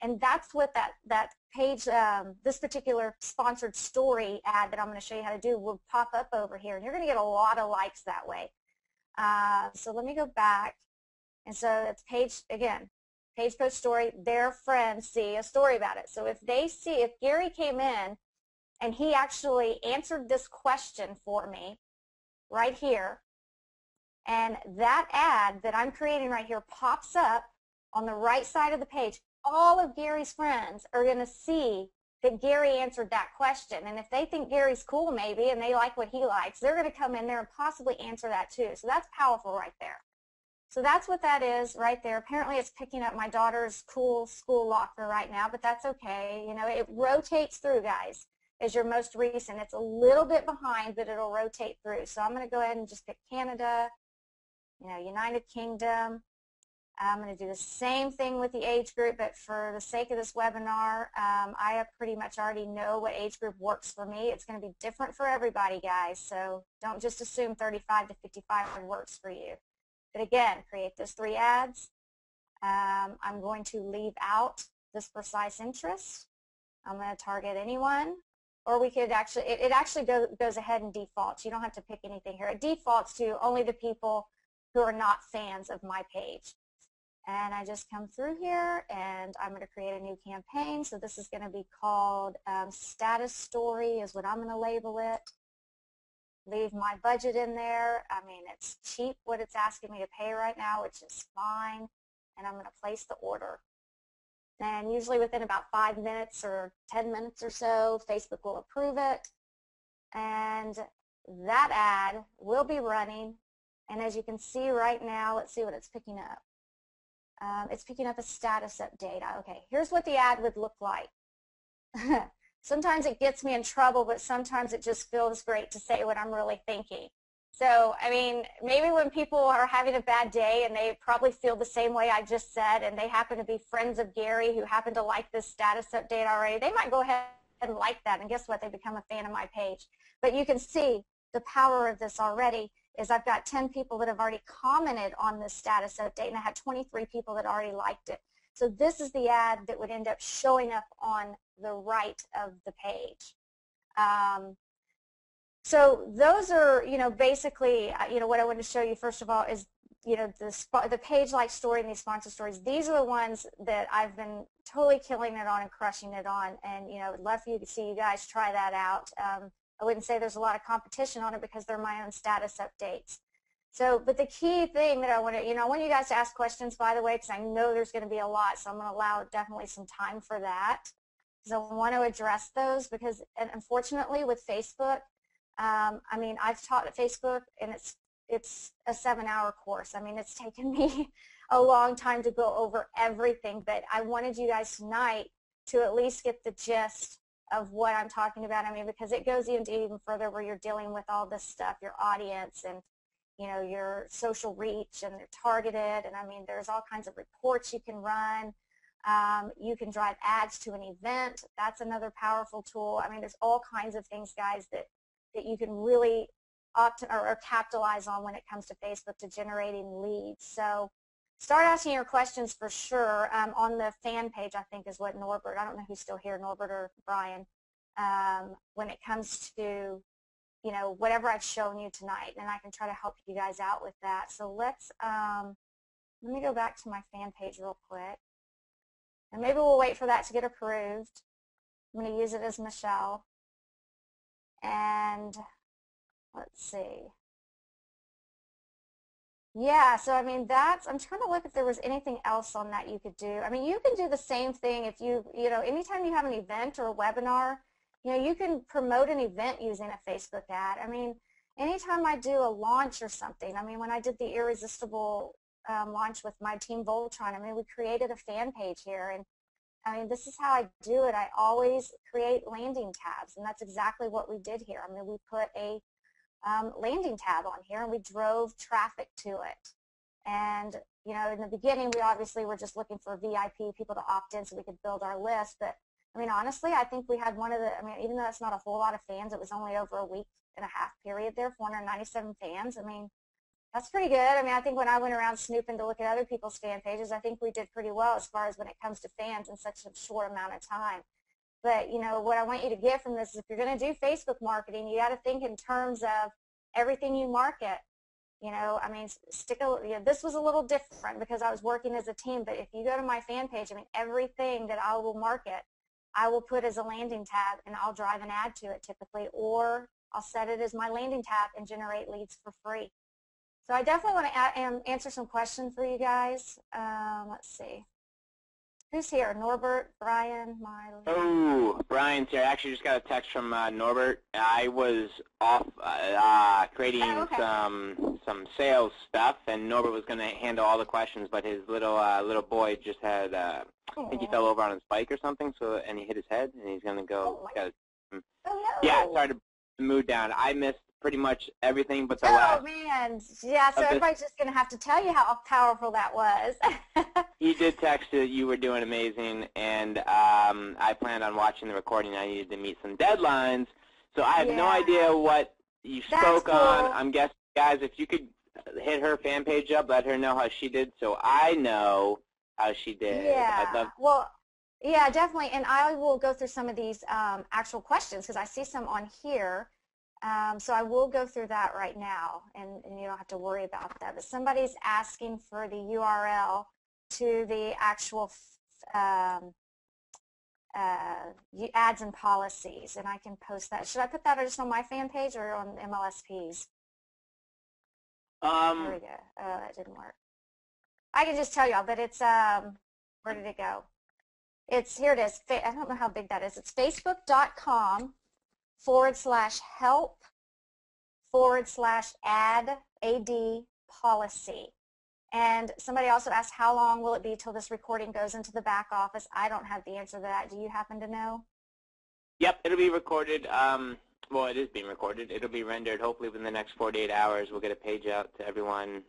Speaker 3: And that's what that page, this particular sponsored story ad that I'm going to show you how to do will pop up over here. And you're going to get a lot of likes that way. So let me go back. And so it's page, again, page post story, their friends see a story about it. So if they see, if Gary came in and he actually answered this question for me right here, and that ad that I'm creating right here pops up on the right side of the page, all of Gary's friends are going to see that Gary answered that question. And if they think Gary's cool maybe and they like what he likes, they're going to come in there and possibly answer that too. So that's powerful right there. So that's what that is right there. Apparently it's picking up my daughter's cool school locker right now, but that's okay. It rotates through, guys, as your most recent. It's a little bit behind, but it'll rotate through. So I'm going to go ahead and just pick Canada, United Kingdom. I'm going to do the same thing with the age group, but for the sake of this webinar, I pretty much already know what age group works for me. It's going to be different for everybody, guys, so don't just assume 35 to 55 works for you. But again, create those 3 ads. I'm going to leave out this precise interest. I'm going to target anyone, or we could actually, it actually goes ahead and defaults. You don't have to pick anything here. It defaults to only the people who are not fans of my page. And I just come through here and I'm going to create a new campaign. So this is going to be called status story is what I'm going to label it. Leave my budget in there. I mean, it's cheap what it's asking me to pay right now, which is fine. And I'm going to place the order. And usually within about 5 minutes or 10 minutes or so, Facebook will approve it. And that ad will be running. And as you can see right now, let's see what it's picking up. It's picking up a status update. Okay, here's what the ad would look like. sometimes it gets me in trouble, but sometimes it just feels great to say what I'm really thinking. So, I mean, maybe when people are having a bad day and they probably feel the same way I just said, and they happen to be friends of Gary who happen to like this status update already, they might go ahead and like that, and guess what? They become a fan of my page. But you can see the power of this already is I've got 10 people that have already commented on this status update, and I had 23 people that already liked it. So this is the ad that would end up showing up on the right of the page. So those are, basically, what I want to show you first of all is, the page-like story and these sponsor stories. These are the ones that I've been totally killing it on and crushing it on, and I'd love for you to see you guys try that out. I wouldn't say there's a lot of competition on it because they're my own status updates. So, but the key thing that I want to, I want you guys to ask questions, by the way, because I know there's going to be a lot, so I'm going to allow definitely some time for that. Because I want to address those because, and unfortunately, with Facebook, I mean, I've taught at Facebook, and it's a 7-hour course. I mean, it's taken me a long time to go over everything, but I wanted you guys tonight to at least get the gist of what I'm talking about. I mean, because it goes even further where you're dealing with all this stuff, your audience and, your social reach, and they're targeted. And I mean, there's all kinds of reports you can run. You can drive ads to an event. That's another powerful tool. I mean, there's all kinds of things, guys, that you can really or capitalize on when it comes to Facebook to generating leads. So start asking your questions for sure on the fan page, I think is what Norbert, I don't know who's still here, Norbert or Brian, when it comes to, whatever I've shown you tonight, and I can try to help you guys out with that. So let me go back to my fan page real quick, and maybe we'll wait for that to get approved. I'm going to use it as Michelle, and let's see. Yeah, so I mean, I'm trying to look if there was anything else on that you could do. I mean, you can do the same thing if anytime you have an event or a webinar, you can promote an event using a Facebook ad. I mean, anytime I do a launch or something, I mean, when I did the Irresistible launch with my team Voltron, I mean, we created a fan page here, and I mean, this is how I do it. I always create landing tabs, and that's exactly what we did here. I mean, we put a landing tab on here, and we drove traffic to it. And, in the beginning, we obviously were just looking for VIP people to opt in so we could build our list. But, I mean, honestly, I think we had even though that's not a whole lot of fans, it was only over a week and a half period there, 497 fans. I mean, that's pretty good. I mean, I think when I went around snooping to look at other people's fan pages, I think we did pretty well as far as when it comes to fans in such a short amount of time. But, what I want you to get from this is if you're going to do Facebook marketing, you got to think in terms of everything you market. I mean, this was a little different because I was working as a team, but if you go to my fan page, I mean, everything that I will market, I will put as a landing tab, and I'll drive an ad to it typically, or I'll set it as my landing tab and generate leads for free. So I definitely want to answer some questions for you guys. Let's see. Who's here? Norbert, Brian, Miley?
Speaker 1: Oh, Brian's here. I actually just got a text from Norbert. I was off creating some sales stuff, and Norbert was going to handle all the questions, but his little boy just had, I think he fell over on his bike or something, and he hit his head, and he's going to go. Yeah, sorry to mood down. I missed pretty much everything but the last.
Speaker 3: Oh, man. Yeah, so everybody's just going to have to tell you how powerful that was.
Speaker 1: He did text that you were doing amazing, and I planned on watching the recording. I needed to meet some deadlines, so I have no idea what you spoke on. I'm guessing, guys, if you could hit her fan page up, let her know how she did, so I know how she did.
Speaker 3: Yeah, well, yeah, definitely, and I will go through some of these actual questions because I see some on here. So I will go through that right now, and you don't have to worry about that. But somebody's asking for the URL to the actual ads and policies, and I can post that. Should I put that just on my fan page or on MLSP's? There we go. Oh, that didn't work. I can just tell y'all, but it's, where did it go? Here it is. I don't know how big that is. It's facebook.com/help/ad policy. And somebody also asked, how long will it be till this recording goes into the back office? I don't have the answer to that. Do you happen to know?
Speaker 1: Yep, it'll be recorded. Well, it is being recorded. It'll be rendered hopefully within the next 48 hours. We'll get a page out to everyone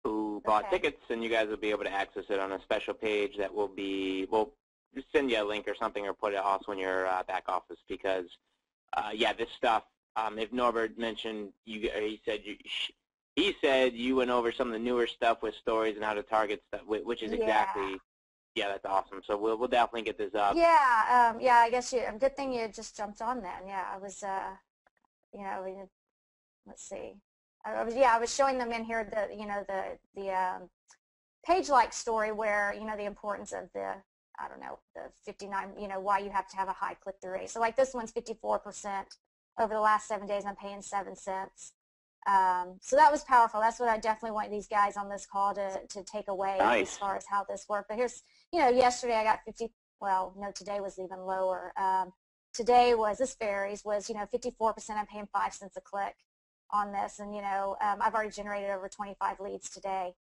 Speaker 1: who bought tickets, and you guys will be able to access it on a special page that will be, we'll just send you a link or something or put it also in your back office because, yeah, this stuff, if Norbert mentioned, he said you went over some of the newer stuff with stories and how to target stuff, which is exactly, yeah, that's awesome. So we'll definitely get this up.
Speaker 3: Yeah, yeah, I guess good thing you just jumped on then. Yeah, I was, you know, let's see. I was showing them in here the page-like story where, the importance of the 59, why you have to have a high click-through rate. So like this one's 54% over the last 7 days. I'm paying 7 cents. So that was powerful. That's what I definitely want these guys on this call to take away as far as how this worked. But here's, yesterday I got 50, well, no, today was even lower. Today this varies, was, 54%, I'm paying 5 cents a click on this. And, I've already generated over 25 leads today.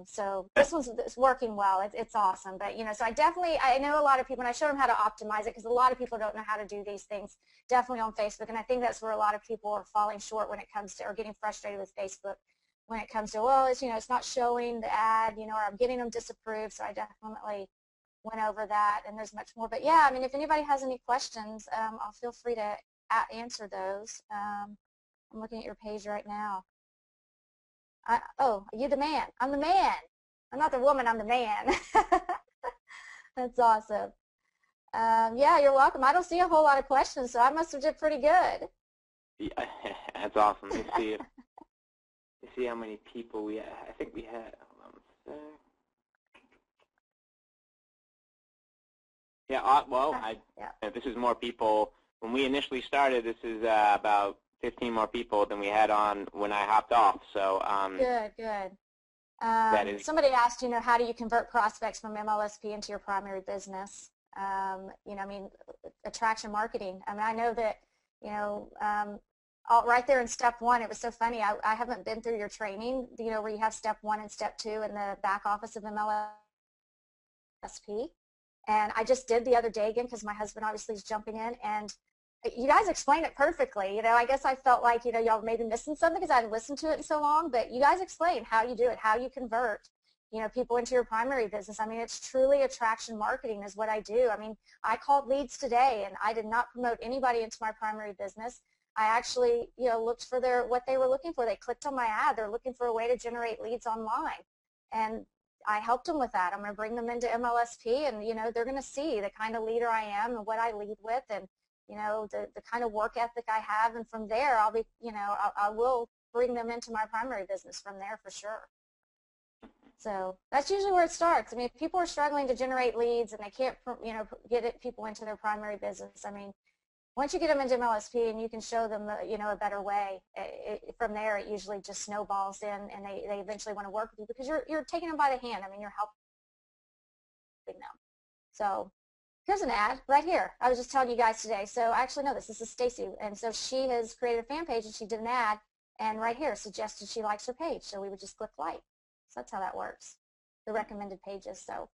Speaker 3: So this one's working well. It's awesome. But, so I know a lot of people, and I showed them how to optimize it because a lot of people don't know how to do these things, definitely on Facebook. And I think that's where a lot of people are falling short when it comes to, or getting frustrated with Facebook when it comes to, well, it's not showing the ad, or I'm getting them disapproved. So I definitely went over that, and there's much more. But yeah, I mean, if anybody has any questions, I'll feel free to answer those. I'm looking at your page right now. Oh, you're the man. I'm the man. I'm not the woman, I'm the man. That's awesome. Yeah, you're welcome. I don't see a whole lot of questions, so I must have did pretty good.
Speaker 1: Yeah, that's awesome. Let's see how many people we had. I think we had, hold on a sec. Yeah, well, this is more people. When we initially started, this is about 15 more people than we had on when I hopped off. So
Speaker 3: good. Somebody asked, how do you convert prospects from MLSP into your primary business? I mean, attraction marketing. I mean, I know that, right there in step 1, it was so funny. I haven't been through your training, where you have step 1 and step 2 in the back office of MLSP. And I just did the other day again because my husband obviously is jumping in, and you guys explained it perfectly. I guess I felt like, y'all maybe missing something because I hadn't listened to it in so long, but you guys explained how you do it, how you convert, people into your primary business. I mean, it's truly attraction marketing is what I do. I mean, I called leads today, and I did not promote anybody into my primary business. I actually, looked for what they were looking for. They clicked on my ad. They're looking for a way to generate leads online. And I helped them with that. I'm going to bring them into MLSP, and, they're going to see the kind of leader I am and what I lead with, and the kind of work ethic I have, and from there I'll be, I will bring them into my primary business from there for sure. So that's usually where it starts. I mean, if people are struggling to generate leads and they can't, get people into their primary business, I mean, once you get them into MLSP and you can show them, a better way, from there it usually just snowballs in, and they eventually want to work with you because you're taking them by the hand. I mean, you're helping them. So here's an ad right here. I was just telling you guys today. So actually, no, this is Stacy. And so she has created a fan page, and she did an ad, and right here suggested she likes her page. So we would just click like. So that's how that works, the recommended pages. So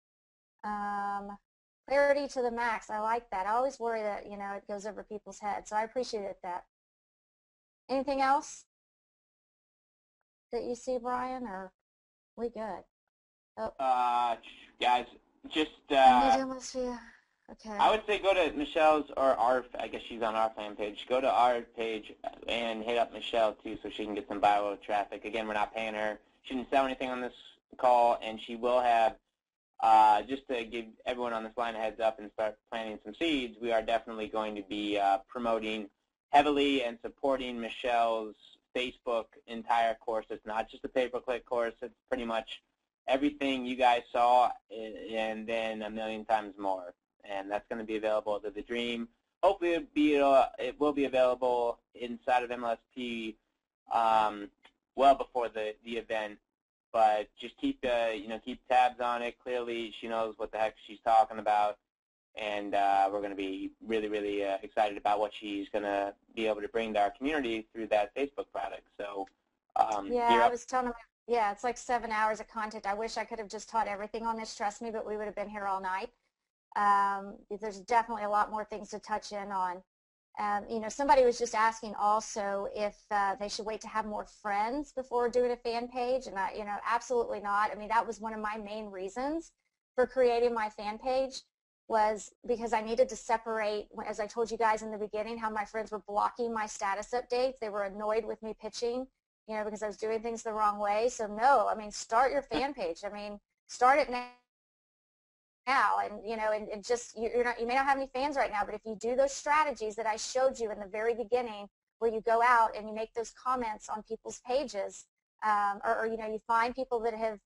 Speaker 3: clarity to the max. I like that. I always worry that, it goes over people's heads. So I appreciated that. Anything else that you see, Brian, or we good?
Speaker 1: Oh. Guys, just
Speaker 3: okay.
Speaker 1: I would say go to Michelle's or our, I guess she's on our fan page. Go to our page and hit up Michelle too so she can get some bio traffic. Again, we're not paying her. She didn't sell anything on this call, and she will have, just to give everyone on this line a heads up and start planting some seeds, we are definitely going to be promoting heavily and supporting Michelle's Facebook entire course. It's not just a pay-per-click course. It's pretty much everything you guys saw and then a million times more. And that's going to be available to the Dream. Hopefully it will be available inside of MLSP well before the event. But just keep keep tabs on it. Clearly, she knows what the heck she's talking about, and we're going to be really, really excited about what she's going to be able to bring to our community through that Facebook product. So
Speaker 3: yeah, I was telling them. Yeah, it's like 7 hours of content. I wish I could have just taught everything on this, trust me, but we would have been here all night. There's definitely a lot more things to touch in on. Somebody was just asking also if they should wait to have more friends before doing a fan page, and absolutely not. I mean, that was one of my main reasons for creating my fan page, was because I needed to separate, as I told you guys in the beginning, how my friends were blocking my status updates. They were annoyed with me pitching, because I was doing things the wrong way. So no, I mean, start your fan page. I mean, start it now. And just you may not have any fans right now, but if you do those strategies that I showed you in the very beginning, where you go out and you make those comments on people's pages, or you find people that have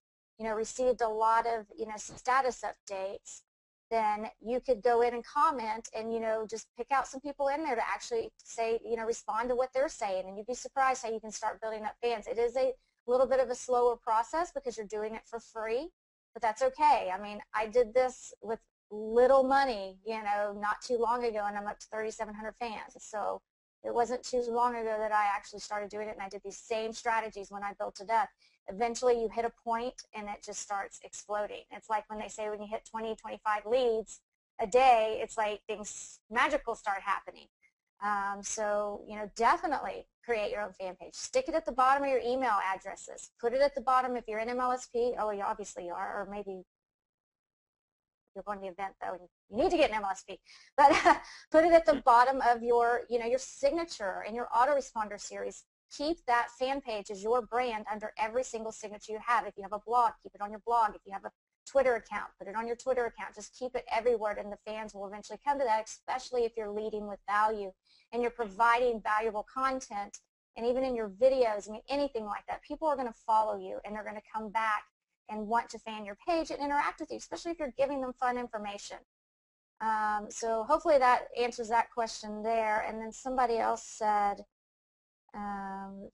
Speaker 3: received a lot of status updates, then you could go in and comment and just pick out some people in there to actually say respond to what they're saying, and you'd be surprised how you can start building up fans. It is a little bit of a slower process because you're doing it for free. But that's okay. I mean, I did this with little money, not too long ago, and I'm up to 3,700 fans. So it wasn't too long ago that I actually started doing it, and I did these same strategies when I built it up. Eventually, you hit a point, and it just starts exploding. It's like when they say when you hit 20, 25 leads a day, it's like things magical start happening. So, definitely create your own fan page. Stick it at the bottom of your email addresses. Put it at the bottom if you're in MLSP. Oh, you obviously are, or maybe you're going to the event, though, and you need to get an MLSP. But put it at the bottom of your, your signature and your autoresponder series. Keep that fan page as your brand under every single signature you have. If you have a blog, keep it on your blog. If you have a Twitter account, put it on your Twitter account. Just keep it everywhere, and the fans will eventually come to that, especially if you're leading with value and you're providing valuable content. And even in your videos, I mean, anything like that, people are going to follow you, and they're going to come back and want to fan your page and interact with you, especially if you're giving them fun information. So hopefully that answers that question there. And then somebody else said, I'm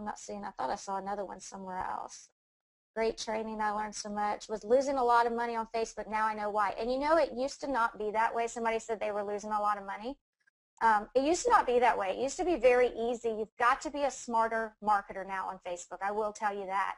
Speaker 3: not seeing, I thought I saw another one somewhere else. Great training, I learned so much. Was losing a lot of money on Facebook, now I know why. And it used to not be that way. Somebody said they were losing a lot of money. It used to not be that way. It used to be very easy. You've got to be a smarter marketer now on Facebook. I will tell you that.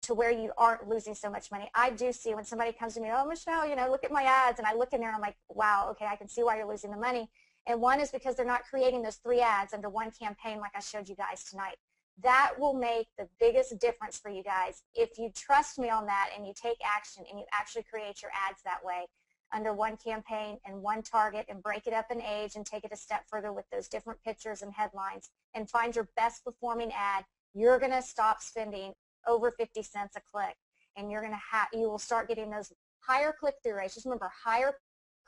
Speaker 3: To where you aren't losing so much money. I do see when somebody comes to me, oh, Michelle, look at my ads, and I look in there and I'm like, wow, okay, I can see why you're losing the money. And one is because they're not creating those 3 ads under one campaign like I showed you guys tonight. That will make the biggest difference for you guys. If you trust me on that and you take action and you actually create your ads that way under one campaign and one target, and break it up in age and take it a step further with those different pictures and headlines, and find your best performing ad, you're going to stop spending over 50 cents a click, and you will start getting those higher click-through rates. Just remember, higher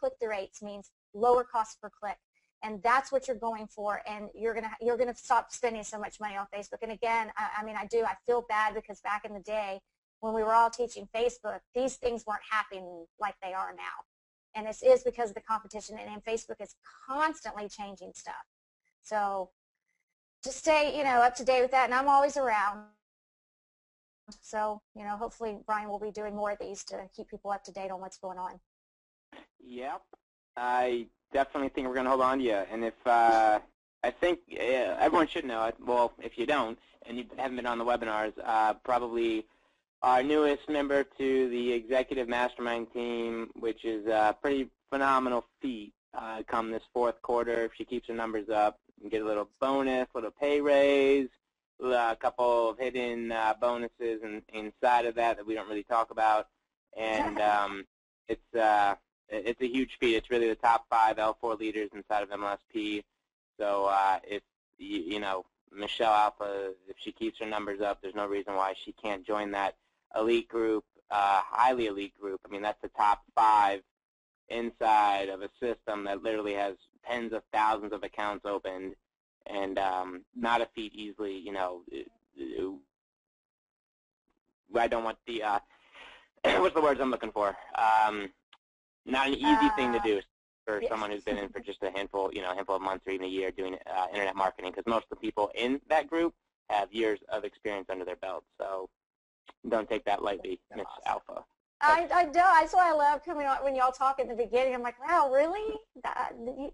Speaker 3: click-through rates means lower cost per click, and that's what you're going for. And you're gonna stop spending so much money on Facebook. And again, I feel bad because back in the day when we were all teaching Facebook, these things weren't happening like they are now, and this is because of the competition, and Facebook is constantly changing stuff. So just stay up to date with that, and I'm always around. So, hopefully Brian will be doing more of these to keep people up to date on what's going on.
Speaker 1: Yep. I definitely think we're going to hold on to you. And if I think everyone should know it. Well, if you don't and you haven't been on the webinars, probably our newest member to the executive mastermind team, which is a pretty phenomenal feat come this 4th quarter. If she keeps her numbers up, and get a little bonus, a little pay raise, a couple of hidden bonuses inside of that we don't really talk about, and it's a huge feat. It's really the top 5 L4 leaders inside of MLSP. So if Michelle Alpha, if she keeps her numbers up, there's no reason why she can't join that elite group, highly elite group. I mean, that's the top 5 inside of a system that literally has tens of thousands of accounts opened. And not a feat easily, I don't want the, what's the words I'm looking for? Not an easy thing to do for someone who's been in for just a handful of months or even a year doing internet marketing, because most of the people in that group have years of experience under their belt. So don't take that lightly, Miss Alpha.
Speaker 3: I do. That's why I love coming on when y'all talk at the beginning. I'm like, wow, really?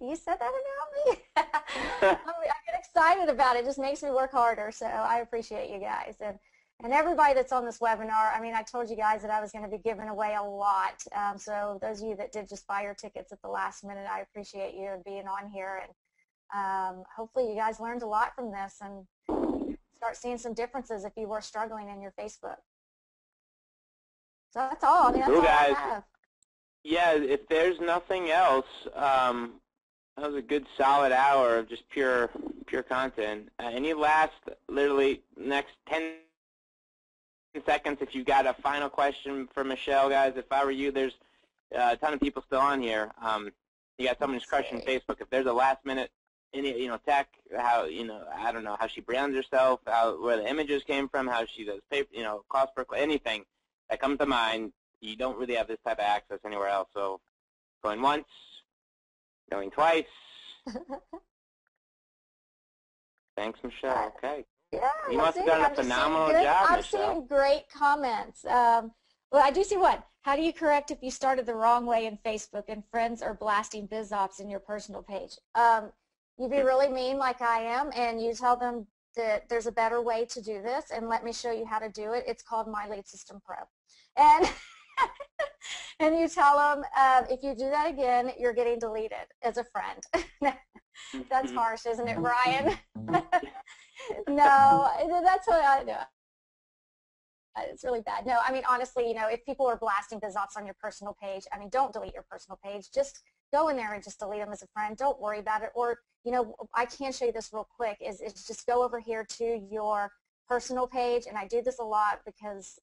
Speaker 3: You said that about me? I get excited about it. It just makes me work harder. So I appreciate you guys. And And everybody that's on this webinar, I mean, I told you guys that I was going to be giving away a lot. So those of you that did just buy your tickets at the last minute, I appreciate you and being on here. And hopefully you guys learned a lot from this and start seeing some differences if you were struggling in your Facebook. So that's all. I mean, that's all
Speaker 1: guys.
Speaker 3: I have.
Speaker 1: Yeah, if there's nothing else, that was a good solid hour of just pure content. Any last, literally, next 10 seconds, if you've got a final question for Michelle, guys. If I were you, there's a ton of people still on here. You got someone who's crushing Facebook. If there's a last minute, any tech, how I don't know how she brands herself, where the images came from, how she does paper, cost per click, anything that comes to mind. You don't really have this type of access anywhere else. So going once, going twice. Thanks, Michelle. Okay.
Speaker 3: Yeah,
Speaker 1: you must have done a phenomenal job,
Speaker 3: I'm
Speaker 1: Michelle.
Speaker 3: seeing great comments. Well, I do see one. How do you correct if you started the wrong way in Facebook and friends are blasting BizOps in your personal page? You be really mean like I am, and you tell them that there's a better way to do this, and let me show you how to do it. It's called My Lead System Pro. And and you tell them, if you do that again, you're getting deleted as a friend. That's harsh, isn't it, Brian? No, that's what I do. It's really bad. No, I mean, honestly, if people are blasting BizOps on your personal page, I mean, don't delete your personal page. Just go in there and just delete them as a friend. Don't worry about it. Or, I can show you this real quick, is just go over here to your personal page, and I do this a lot because,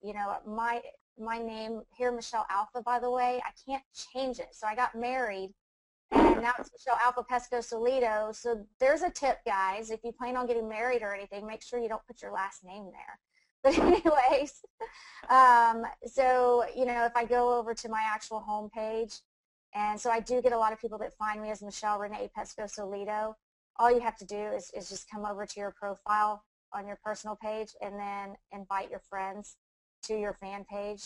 Speaker 3: my name here, Michelle Alpha, by the way, I can't change it. So I got married, and now it's Michelle Alpha Pesco Solito. So there's a tip, guys. If you plan on getting married or anything, make sure you don't put your last name there. But anyways, so, if I go over to my actual home page, and so I do get a lot of people that find me as Michelle Renee Pesco Solito. All you have to do is just come over to your profile on your personal page and then invite your friends to your fan page.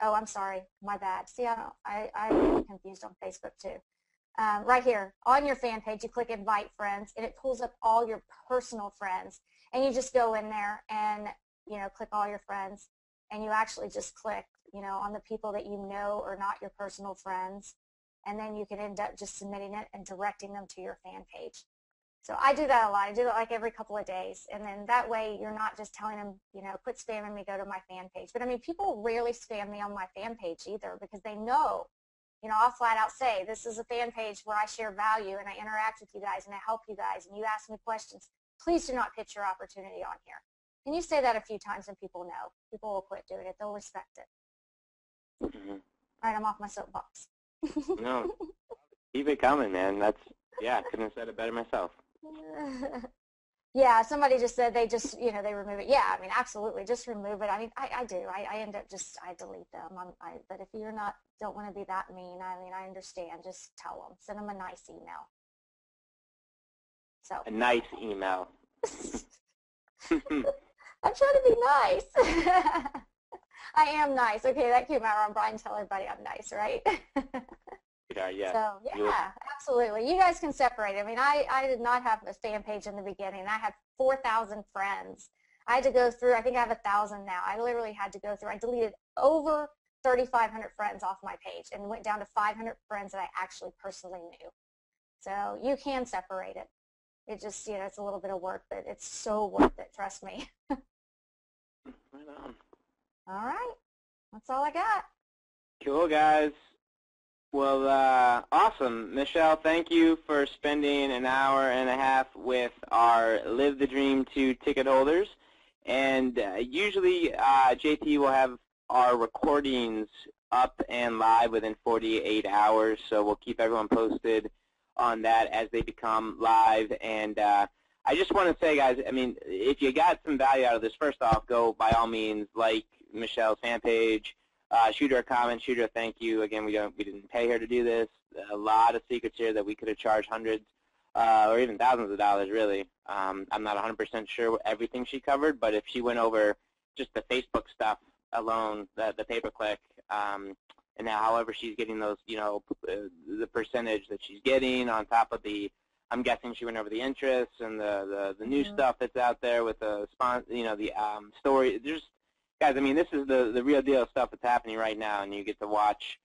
Speaker 3: Oh, I'm sorry, my bad. See, I'm really confused on Facebook too. Right here on your fan page, you click invite friends, and it pulls up all your personal friends, and you just go in there and click all your friends, and you actually just click on the people that you know are not your personal friends, and then you can end up just submitting it and directing them to your fan page. So I do that a lot. I do it like every couple of days, and then that way you're not just telling them, quit spamming me, go to my fan page. But I mean, people rarely spam me on my fan page either, because they know, I'll flat out say, this is a fan page where I share value and I interact with you guys and I help you guys and you ask me questions. Please do not pitch your opportunity on here. And you say that a few times and people know. People will quit doing it. They'll respect it.
Speaker 1: Mm-hmm.
Speaker 3: All right, I'm off my soapbox.
Speaker 1: No, keep it coming, man. I couldn't have said it better myself.
Speaker 3: Yeah, somebody just said they just, they remove it. Yeah, I mean, absolutely, just remove it. I mean, I do. I end up I delete them. But if you're don't want to be that mean, I mean, I understand. Just tell them. Send them a nice email. So.
Speaker 1: A nice email.
Speaker 3: I'm trying to be nice. I am nice. Okay, that came out wrong. Brian, tell everybody I'm nice, right?
Speaker 1: Yeah.
Speaker 3: So, yeah, absolutely. You guys can separate. I mean, I did not have a fan page in the beginning. I had 4,000 friends. I had to go through, I think I have 1,000 now. I literally had to go through. I deleted over 3,500 friends off my page and went down to 500 friends that I actually personally knew. So you can separate it. It just, it's a little bit of work, but it's so worth it. Trust me.
Speaker 1: Right on.
Speaker 3: All right. That's all I got.
Speaker 1: Cool, guys. Well, awesome. Michelle, thank you for spending an hour and a half with our Live the Dream 2 ticket holders. And usually JT will have our recordings up and live within 48 hours, so we'll keep everyone posted on that as they become live. And I just want to say, guys, I mean, if you got some value out of this, first off, go by all means like Michelle's fan page. Shoot her a comment, shoot her a thank you. Again, we didn't pay her to do this. A lot of secrets here that we could have charged hundreds or even thousands of dollars, really. I'm not 100% sure everything she covered, but if she went over just the Facebook stuff alone, the pay-per-click, and now however she's getting those, the percentage that she's getting on top of the, I'm guessing she went over the interest and the new stuff that's out there with the story. There's guys, I mean, this is the real deal stuff that's happening right now, and you get to watch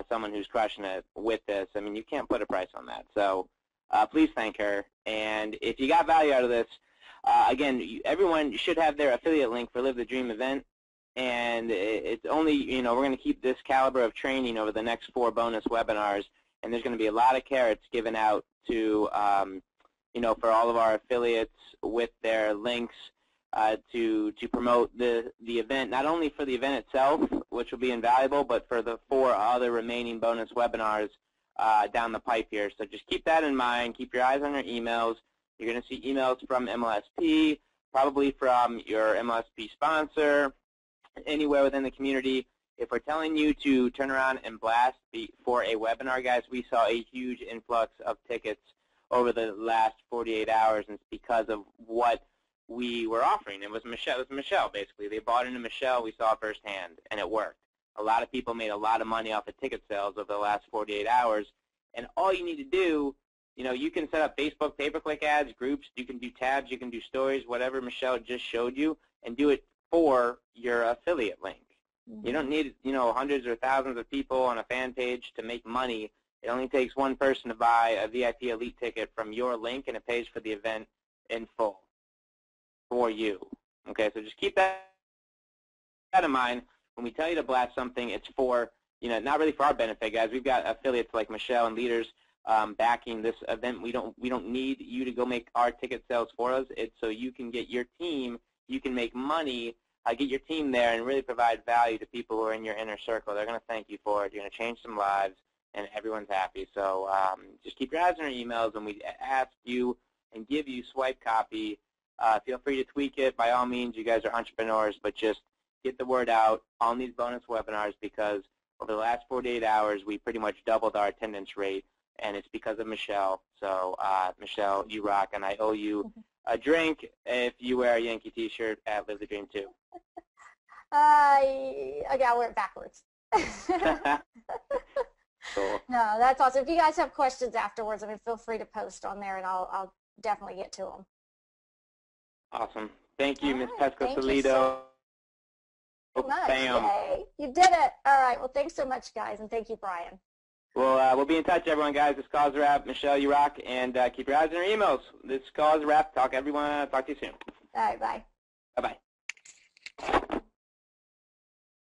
Speaker 1: someone who's crushing it with this. I mean, you can't put a price on that. So please thank her. And if you got value out of this, again, everyone should have their affiliate link for Live the Dream event. And it's only, you know, we're going to keep this caliber of training over the next 4 bonus webinars. And there's going to be a lot of carrots given out to, you know, for all of our affiliates with their links to promote the event, not only for the event itself, which will be invaluable, but for the 4 other remaining bonus webinars down the pipe here. So just keep that in mind. Keep your eyes on your emails. You're going to see emails from MLSP, probably from your MLSP sponsor, anywhere within the community. If we're telling you to turn around and blast for a webinar, guys, we saw a huge influx of tickets over the last 48 hours, and it's because of what we were offering. It was Michelle, basically. They bought into Michelle. We saw it firsthand, and it worked. A lot of people made a lot of money off of ticket sales over the last 48 hours, and all you need to do, you know, you can set up Facebook pay-per-click ads, groups, you can do tabs, you can do stories, whatever Michelle just showed you, and do it for your affiliate link. You don't need, you know, hundreds or thousands of people on a fan page to make money. It only takes one person to buy a VIP Elite ticket from your link, and it pays for the event in full for you. Okay, so just keep that in mind. When we tell you to blast something, it's for, you know, not really for our benefit, guys. We've got affiliates like Michelle and leaders backing this event. We don't need you to go make our ticket sales for us. It's so you can get your team, you can make money, get your team there and really provide value to people who are in your inner circle. They're going to thank you for it. You're going to change some lives, and everyone's happy. So just keep your eyes on your emails, and we ask you and give you swipe copy. Feel free to tweak it. By all means, you guys are entrepreneurs, but just get the word out on these bonus webinars, because over the last 48 hours, we pretty much doubled our attendance rate, and it's because of Michelle. So, Michelle, you rock, and I owe you a drink if you wear a Yankee t-shirt at Live the Dream too.
Speaker 3: Okay, I'll wear it backwards.
Speaker 1: Cool.
Speaker 3: No, that's awesome. If you guys have questions afterwards, I mean, feel free to post on there, and I'll definitely get to them.
Speaker 1: Awesome. Thank you, Ms.
Speaker 3: Right,
Speaker 1: Pesco-Toledo.
Speaker 3: Bam. Yay. You did it. All right. Well, thanks so much, guys, and thank you, Brian.
Speaker 1: Well, we'll be in touch, everyone, guys. This call is a wrap. Michelle, you rock, and keep your eyes on your emails. This call is a wrap. Talk to you soon.
Speaker 3: All right. Bye.
Speaker 1: Bye-bye.